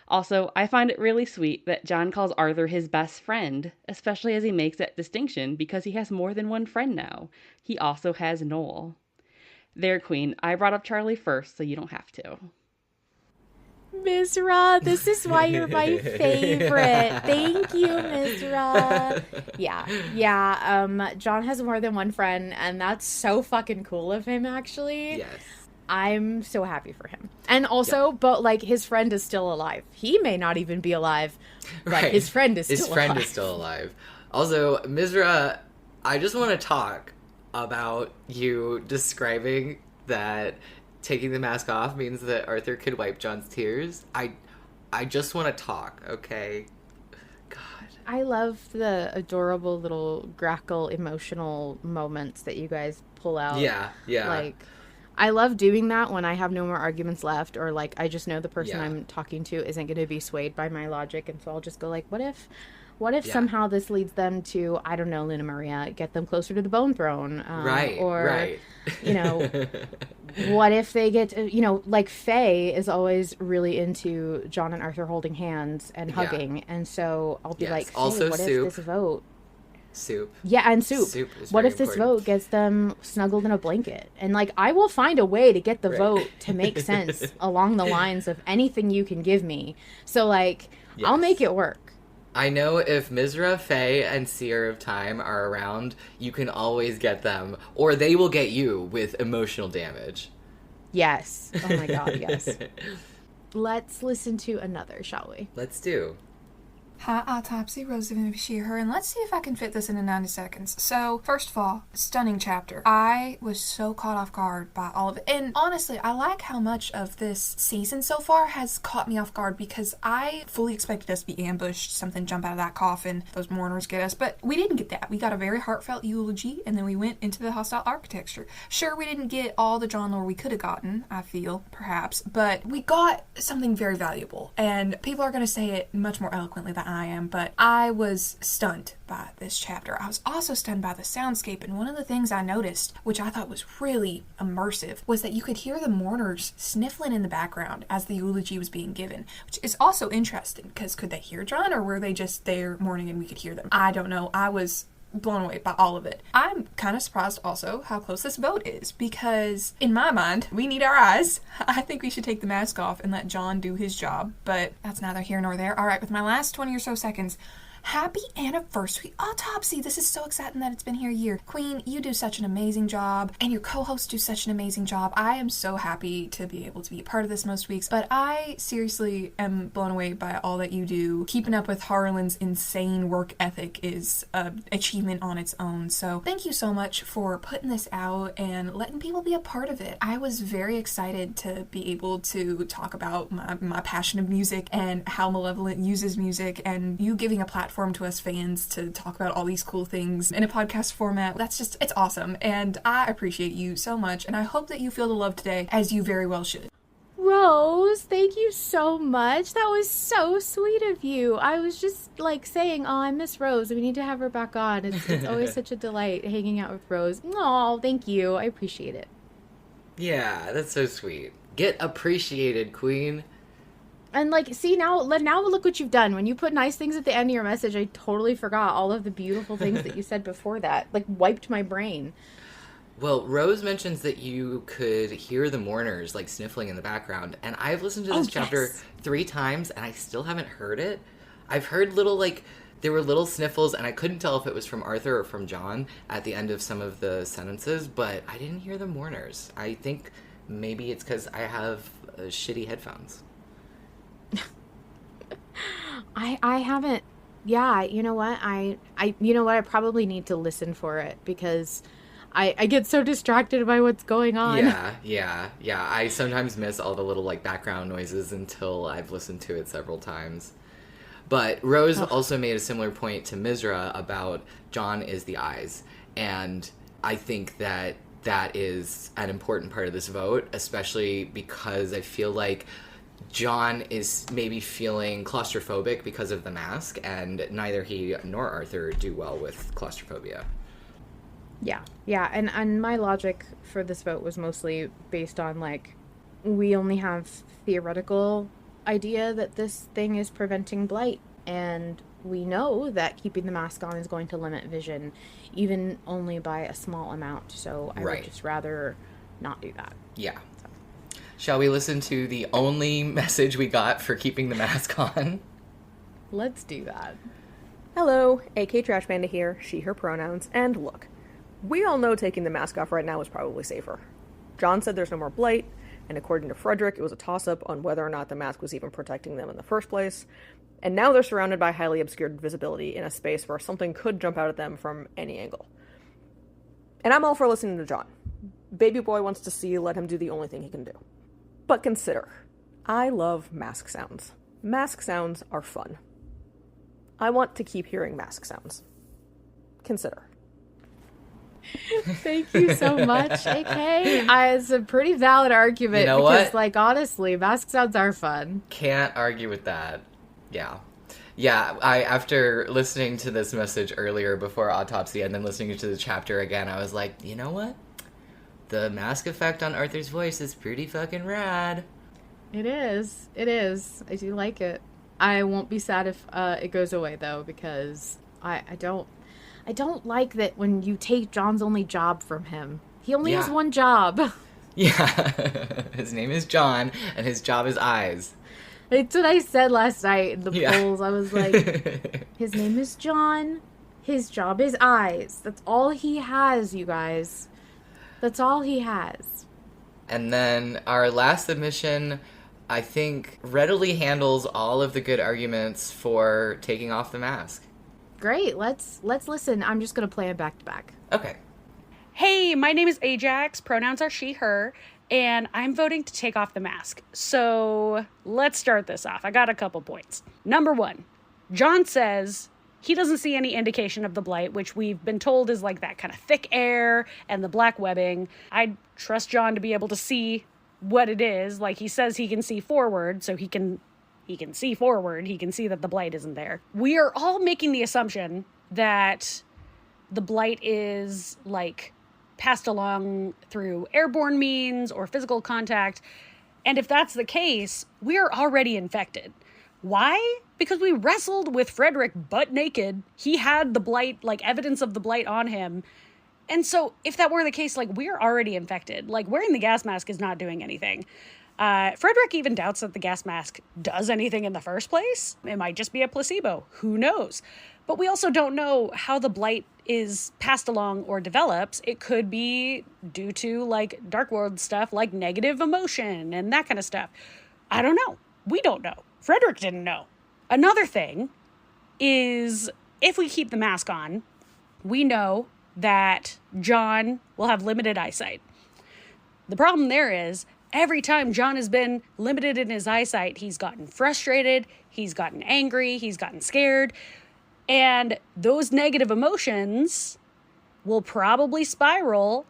Also, I find it really sweet that John calls Arthur his best friend, especially as he makes that distinction because he has more than one friend now. He also has Noel. There, Queen, I brought up Charlie first, so you don't have to. Misraa, this is why you're my favorite. Thank you, Misraa. Yeah. John has more than one friend, and that's so fucking cool of him, actually. Yes. I'm so happy for him. And also, but like, his friend is still alive. He may not even be alive, but Right. his friend is still alive. His friend is still alive. Also, Misraa, I just want to talk about you describing that taking the mask off means that Arthur could wipe John's tears. I just want to talk, okay? God. I love the adorable little grackle emotional moments that you guys pull out. Yeah. Like, I love doing that when I have no more arguments left, or like I just know the person I'm talking to isn't going to be swayed by my logic, and so I'll just go like, what What if Yeah. somehow this leads them to, I don't know, Luna Maria, get them closer to the Bone Throne? Right, or, right. you know, what if they get, you know, like Faye is always really into John and Arthur holding hands and Yeah. hugging. And so I'll be Yes. like, Faye, Also what Soup. if this vote? Soup. Yeah, and Soup. Soup is What very if this important. vote gets them snuggled in a blanket? And, like, I will find a way to get the Right. vote to make sense along the lines of anything you can give me. So, like, I'll Yes. make it work. I know if Misraa, Faye, and Seer of Time are around, you can always get them, or they will get you with emotional damage. Yes. Oh my god, yes. Let's listen to another, shall we? Let's do. Hi, Autopsy, Rosesofenvy, her, and let's see if I can fit this into 90 seconds. So, first of all, stunning chapter. I was so caught off guard by all of it. And honestly, I like how much of this season so far has caught me off guard because I fully expected us to be ambushed, something jump out of that coffin, those mourners get us, but we didn't get that. We got a very heartfelt eulogy, and then we went into the hostile architecture. Sure, we didn't get all the John lore we could have gotten, I feel, perhaps, but we got something very valuable, and people are going to say it much more eloquently than I am, but I was stunned by this chapter. I was also stunned by the soundscape, and one of the things I noticed, which I thought was really immersive, was that you could hear the mourners sniffling in the background as the eulogy was being given, which is also interesting, because could they hear John, or were they just there mourning and we could hear them? I don't know. I was blown away by all of it. I'm kind of surprised also how close this boat is, because in my mind, we need our eyes. I think we should take the mask off and let John do his job, but that's neither here nor there. All right, with my last 20 or so seconds, happy anniversary, Autopsy! This is so exciting that it's been here a year. Queen, you do such an amazing job, and your co-hosts do such an amazing job. I am so happy to be able to be a part of this most weeks, but I seriously am blown away by all that you do. Keeping up with Harlan's insane work ethic is an achievement on its own, so thank you so much for putting this out and letting people be a part of it. I was very excited to be able to talk about my passion of music and how Malevolent uses music, and you giving a platform to us fans to talk about all these cool things in a podcast format. That's just, it's awesome, and I appreciate you so much, and I hope that you feel the love today, as you very well should. Rose, thank you so much. That was so sweet of you. I was just like saying, oh, I miss Rose. We need to have her back on. It's always such a delight hanging out with Rose. Oh, thank you. I appreciate it. Yeah, that's so sweet. Get appreciated, Queen. And like, see, now look what you've done. When you put nice things at the end of your message, I totally forgot all of the beautiful things that you said before that. Like, wiped my brain. Well, Rose mentions that you could hear the mourners, like, sniffling in the background. And I've listened to this chapter 3 times, and I still haven't heard it. I've heard little, like, there were little sniffles, and I couldn't tell if it was from Arthur or from John at the end of some of the sentences, but I didn't hear the mourners. I think maybe it's because I have shitty headphones. I haven't. Yeah, you know what? I probably need to listen for it because I get so distracted by what's going on. Yeah. I sometimes miss all the little, like, background noises until I've listened to it several times. But Rose also made a similar point to Misraa about John is the eyes. And I think that that is an important part of this vote, especially because I feel like John is maybe feeling claustrophobic because of the mask, and neither he nor Arthur do well with claustrophobia. Yeah, and my logic for this vote was mostly based on, like, we only have theoretical idea that this thing is preventing blight, and we know that keeping the mask on is going to limit vision, even only by a small amount, so I would just rather not do that. Yeah. Shall we listen to the only message we got for keeping the mask on? Let's do that. Hello, AK Trash Panda here, she, her pronouns, and look, we all know taking the mask off right now is probably safer. John said there's no more blight, and according to Frederick, it was a toss-up on whether or not the mask was even protecting them in the first place, and now they're surrounded by highly obscured visibility in a space where something could jump out at them from any angle. And I'm all for listening to John. Baby boy wants to see, let him do the only thing he can do. But consider, I love mask sounds. Mask sounds are fun. I want to keep hearing mask sounds. Consider. Thank you so much, AK. It's a pretty valid argument. You know because, what? like, honestly, mask sounds are fun. Can't argue with that. Yeah. Yeah, after listening to this message earlier before autopsy and then listening to the chapter again, I was like, you know what? The mask effect on Arthur's voice is pretty fucking rad. It is. It is. I do like it. I won't be sad if it goes away though, because I don't like that when you take John's only job from him. He only has one job. Yeah. His name is John, and his job is eyes. It's what I said last night in the polls. I was like, his name is John. His job is eyes. That's all he has, you guys. That's all he has. And then our last submission, I think, readily handles all of the good arguments for taking off the mask. Great. Let's listen. I'm just going to play it back to back. Okay. Hey, my name is A-jaqs. Pronouns are she, her. And I'm voting to take off the mask. So let's start this off. I got a couple points. Number one, John says he doesn't see any indication of the blight, which we've been told is like that kind of thick air and the black webbing. I trust John to be able to see what it is. Like he says he can see forward, so he can see forward. He can see that the blight isn't there. We are all making the assumption that the blight is like passed along through airborne means or physical contact. And if that's the case, we're already infected. Why? Because we wrestled with Frederick butt naked. He had the blight, like evidence of the blight on him. And so if that were the case, like we're already infected. Like wearing the gas mask is not doing anything. Frederick even doubts that the gas mask does anything in the first place. It might just be a placebo. Who knows? But we also don't know how the blight is passed along or develops. It could be due to like Dark World stuff, like negative emotion and that kind of stuff. I don't know. We don't know. Frederick didn't know. Another thing is if we keep the mask on, we know that John will have limited eyesight. The problem there is every time John has been limited in his eyesight, he's gotten frustrated, he's gotten angry, he's gotten scared. And those negative emotions will probably spiral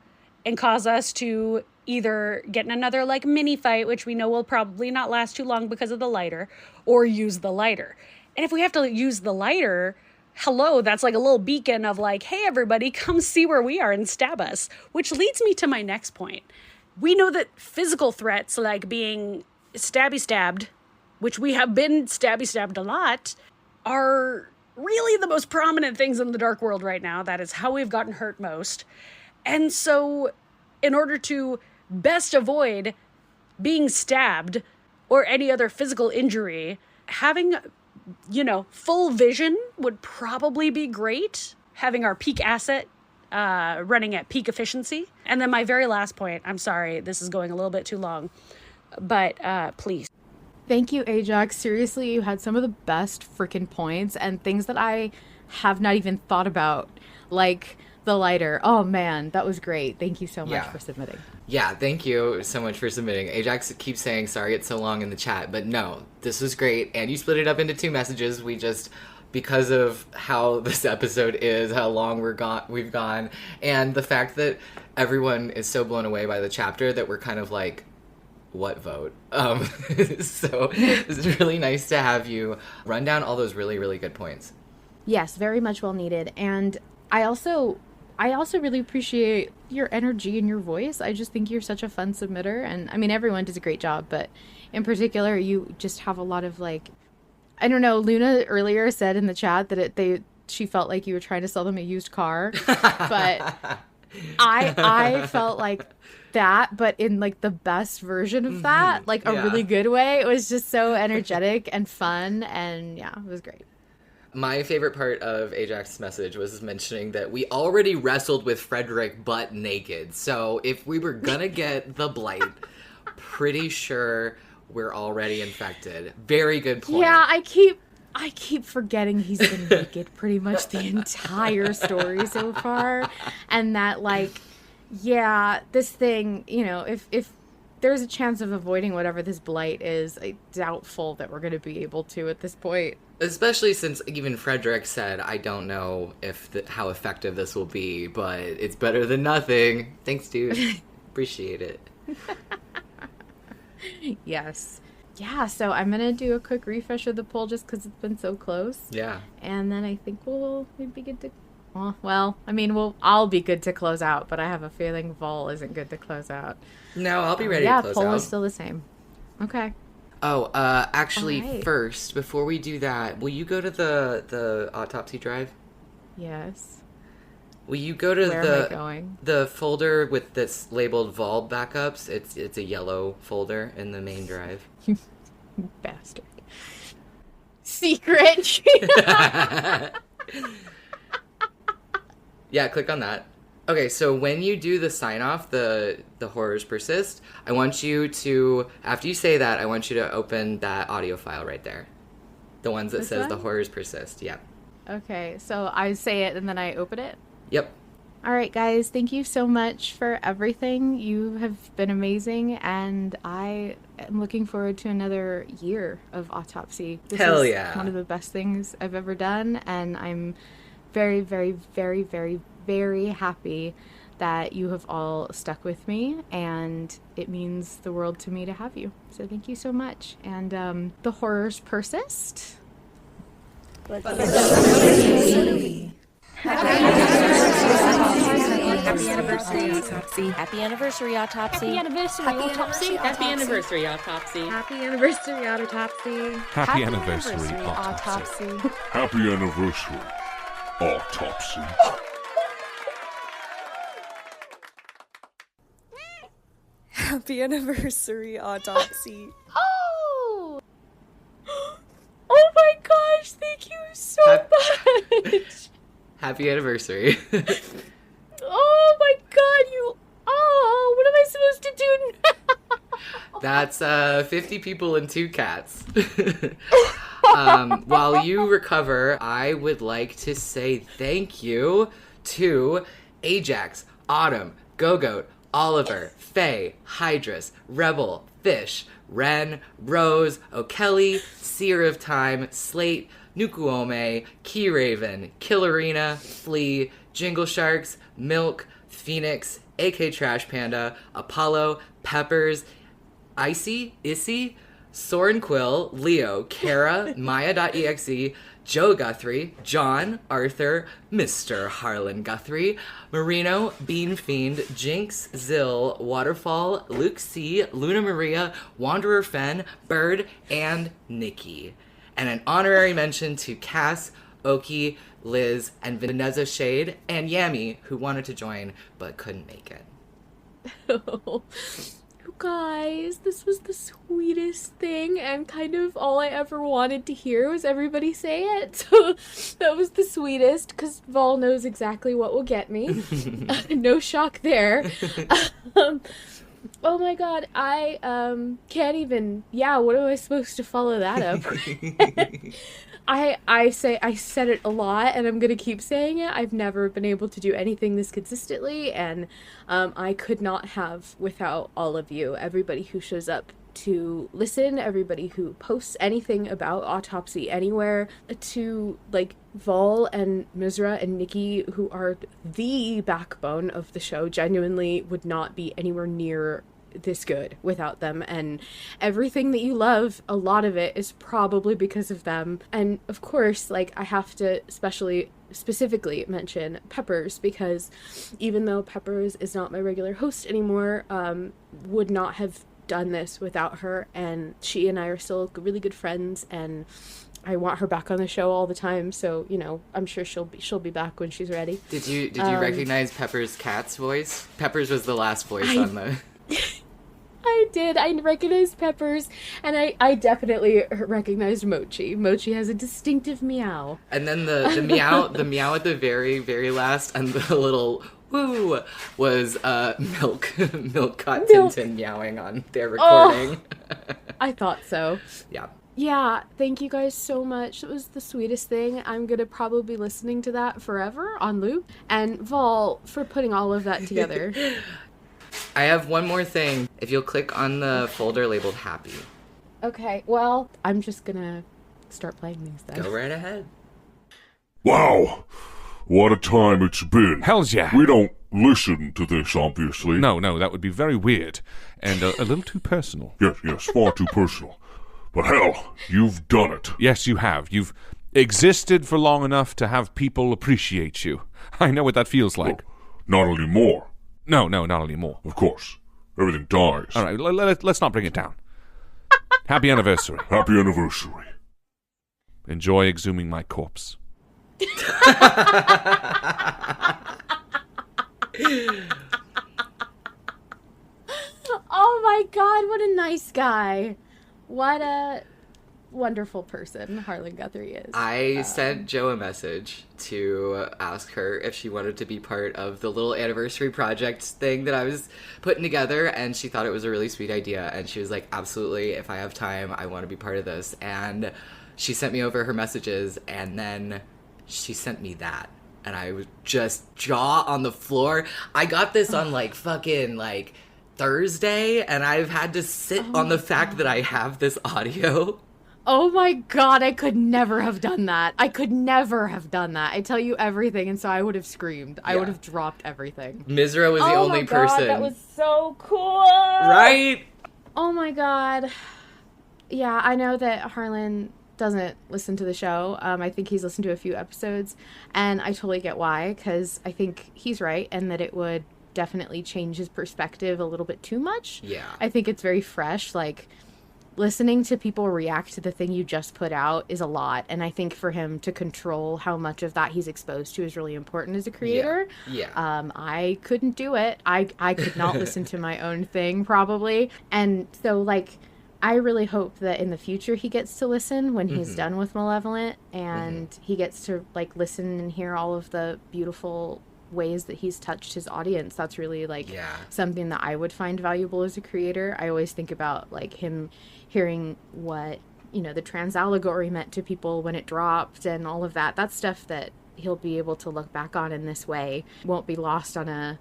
and cause us to either get in another like mini fight, which we know will probably not last too long because of the lighter, or use the lighter. And if we have to use the lighter, hello, that's like a little beacon of like, hey, everybody, come see where we are and stab us. Which leads me to my next point. We know that physical threats like being stabbed, which we have been stabbed a lot, are really the most prominent things in the Dark World right now. That is how we've gotten hurt most. And so in order to best avoid being stabbed or any other physical injury, having, full vision would probably be great. Having our peak asset running at peak efficiency. And then my very last point, I'm sorry, this is going a little bit too long, but please. Thank you, A-jaqs. Seriously, you had some of the best freaking points and things that I have not even thought about, like the lighter. Oh, man, that was great. Thank you so much for submitting. Yeah, thank you so much for submitting. A-jaqs keeps saying sorry it's so long in the chat, but no, this was great. And you split it up into 2 messages. We just, because of how this episode is, how long we've gone, and the fact that everyone is so blown away by the chapter that we're kind of like, what vote? So it's really nice to have you run down all those really, really good points. Yes, very much well needed. And I also really appreciate your energy and your voice. I just think you're such a fun submitter. And I mean, everyone does a great job, but in particular, you just have a lot of like, I don't know, Luna earlier said in the chat that she felt like you were trying to sell them a used car, but I felt like that, but in like the best version of that, like a really good way. It was just so energetic and fun, and yeah, it was great. My favorite part of A-jaqs' message was mentioning that we already wrestled with Frederick butt naked. So if we were gonna get the blight, pretty sure we're already infected. Very good point. Yeah, I keep forgetting he's been naked pretty much the entire story so far, and that like, yeah, this thing, if there's a chance of avoiding whatever this blight is, I'm doubtful that we're going to be able to at this point. Especially since even Frederick said, I don't know how effective this will be, but it's better than nothing. Thanks, dude. Appreciate it. Yes. Yeah, so I'm going to do a quick refresh of the poll just because it's been so close. Yeah. And then I think we'll be good to... Well, I mean, I'll be good to close out, but I have a feeling Vol isn't good to close out. No, I'll be ready to close out. Yeah, poll is still the same. Okay. Oh, actually, first, before we do that, will you go to the autopsy drive? Yes. Will you go to Where am I going? The folder with this labeled Vol backups? It's a yellow folder in the main drive. Bastard. Secret. Yeah, click on that. Okay, so when you do the sign off, the horrors persist, I want you to, after you say that, I want you to open that audio file right there. The ones that says the horrors persist. Yeah. Okay, so I say it and then I open it? Yep. All right, guys, thank you so much for everything. You have been amazing, and I am looking forward to another year of autopsy. This is one of the best things I've ever done, and I'm very, very, very, very, very happy that you have all stuck with me, and it means the world to me to have you. So thank you so much. And the horrors persist. Happy anniversary, autopsy. Happy anniversary, autopsy. Happy anniversary, autopsy. Happy anniversary, autopsy. Happy anniversary, autopsy. Happy anniversary, autopsy. Happy anniversary, autopsy. Happy anniversary, autopsy. Oh! Oh my gosh, thank you so much! Happy anniversary. Oh my god, what am I supposed to do now? That's 50 people and 2 cats. While you recover, I would like to say thank you to A-jaqs, Autumn, Gogoat, Oliver, Faye, Hydrus, Rebel, Fish, Ren, Rose, O'Kelly, SeerofTime, Slate, Nukuome, Key Raven, Killerina, Flea, Jingle Sharks, Milk, Phoenix, AK Trash Panda, Apollo, Peppers, Issy, Soren Quill, Leo, Kara, Maya.exe, Joe Guthrie, John, Arthur, Mr. Harlan Guthrie, Marino, Bean Fiend, Jinx, Zill, Waterfall, Luke C, Luna Maria, Wanderer Fen, Bird, and Nikki. And an honorary mention to Cass, Oki, Liz, and Vanessa Shade, and Yami, who wanted to join but couldn't make it. You guys, this was the sweetest thing, and kind of all I ever wanted to hear was everybody say it. So that was the sweetest, because Vol knows exactly what will get me. No shock there. Oh my god, I can't even... Yeah, what am I supposed to follow that up? I said it a lot, and I'm gonna keep saying it. I've never been able to do anything this consistently, and I could not have without all of you. Everybody who shows up to listen, everybody who posts anything about autopsy anywhere, to like Vol and Misraa and Nikki, who are the backbone of the show, genuinely would not be anywhere near this good without them. And everything that you love, a lot of it is probably because of them. And of course, like, I have to specifically mention Peppers, because even though Peppers is not my regular host anymore, would not have done this without her, and she and I are still really good friends, and I want her back on the show all the time, so, you know, I'm sure she'll be back when she's ready. Did you recognize Pepper's cat's voice? Peppers was the last voice on the... I did. I recognized Peppers, and I definitely recognized Mochi. Mochi has a distinctive meow. And then the meow at the very, very last, and the little woo was Milk. Milk caught Tintin meowing on their recording. Oh, I thought so. Yeah. Yeah, thank you guys so much. It was the sweetest thing. I'm going to probably be listening to that forever on loop. And Vol, for putting all of that together. I have one more thing. If you'll click on the folder labeled Happy. Okay, well, I'm just going to start playing these then. Go right ahead. Wow! What a time it's been. Hells yeah. We don't listen to this, obviously. No, that would be very weird. And a little too personal. Yes, far too personal. But hell, you've done it. Yes, you have. You've existed for long enough to have people appreciate you. I know what that feels like. Not anymore. No, not anymore. Of course. Everything dies. All right, let's not bring it down. Happy anniversary. Happy anniversary. Enjoy exhuming my corpse. Oh my god, what a nice guy. What a wonderful person Harlan Guthrie is. I sent Jo a message to ask her if she wanted to be part of the little anniversary project thing that I was putting together, and she thought it was a really sweet idea, and she was like, absolutely, if I have time, I want to be part of this. And she sent me over her messages, and then she sent me that. And I was just jaw on the floor. I got this on fucking Thursday, and I've had to sit on the fact that I have this audio. Oh my god, I could never have done that. I could never have done that. I tell you everything, and so I would have screamed. I would have dropped everything. Misraa was the only person. That was so cool. Right? Oh my god. Yeah, I know that Harlan doesn't listen to the show. I think he's listened to a few episodes, and I totally get why, because I think he's right, and that it would definitely change his perspective a little bit too much. Yeah. I think it's very fresh. Listening to people react to the thing you just put out is a lot, and I think for him to control how much of that he's exposed to is really important as a creator. Yeah. I couldn't do it. I could not listen to my own thing, probably. And so, I really hope that in the future he gets to listen when he's done with Malevolent, and he gets to, listen and hear all of the beautiful ways that he's touched his audience. That's really something that I would find valuable as a creator. I always think about him hearing what the trans allegory meant to people when it dropped and all of that. That's stuff that he'll be able to look back on in this way. Won't be lost on a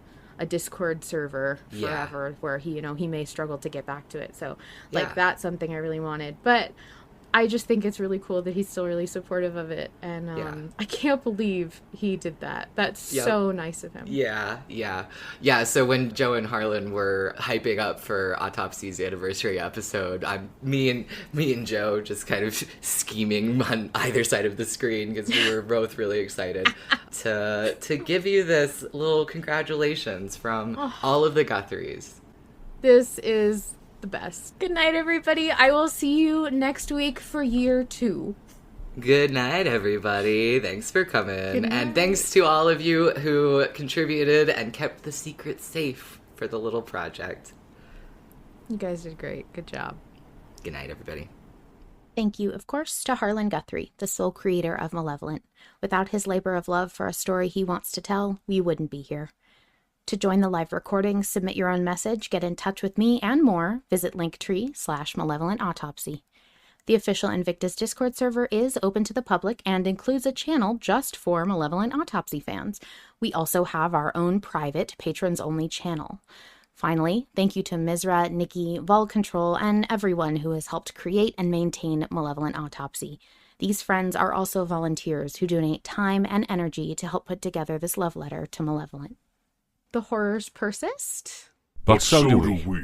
Discord server forever, where he may struggle to get back to it. So that's something I really wanted. But I just think it's really cool that he's still really supportive of it, and I can't believe he did that. That's so nice of him. Yeah. So when Jo and Harlan were hyping up for Autopsy's anniversary episode, me and Jo just kind of scheming on either side of the screen because we were both really excited to give you this little congratulations from all of the Guthries. This is the best. Good night, everybody. I will see you next week for year 2. Good night, everybody. Thanks for coming. And thanks to all of you who contributed and kept the secret safe for the little project. You guys did great. Good job. Good night, everybody. Thank you, of course, to Harlan Guthrie, the sole creator of Malevolent. Without his labor of love for a story he wants to tell, we wouldn't be here. To join the live recording, submit your own message, get in touch with me, and more, visit linktree/Malevolent Autopsy. The official Invictus Discord server is open to the public and includes a channel just for Malevolent Autopsy fans. We also have our own private, patrons-only channel. Finally, thank you to Misraa, Nikki, Vol Control, and everyone who has helped create and maintain Malevolent Autopsy. These friends are also volunteers who donate time and energy to help put together this love letter to Malevolent. The horrors persist. But so do we.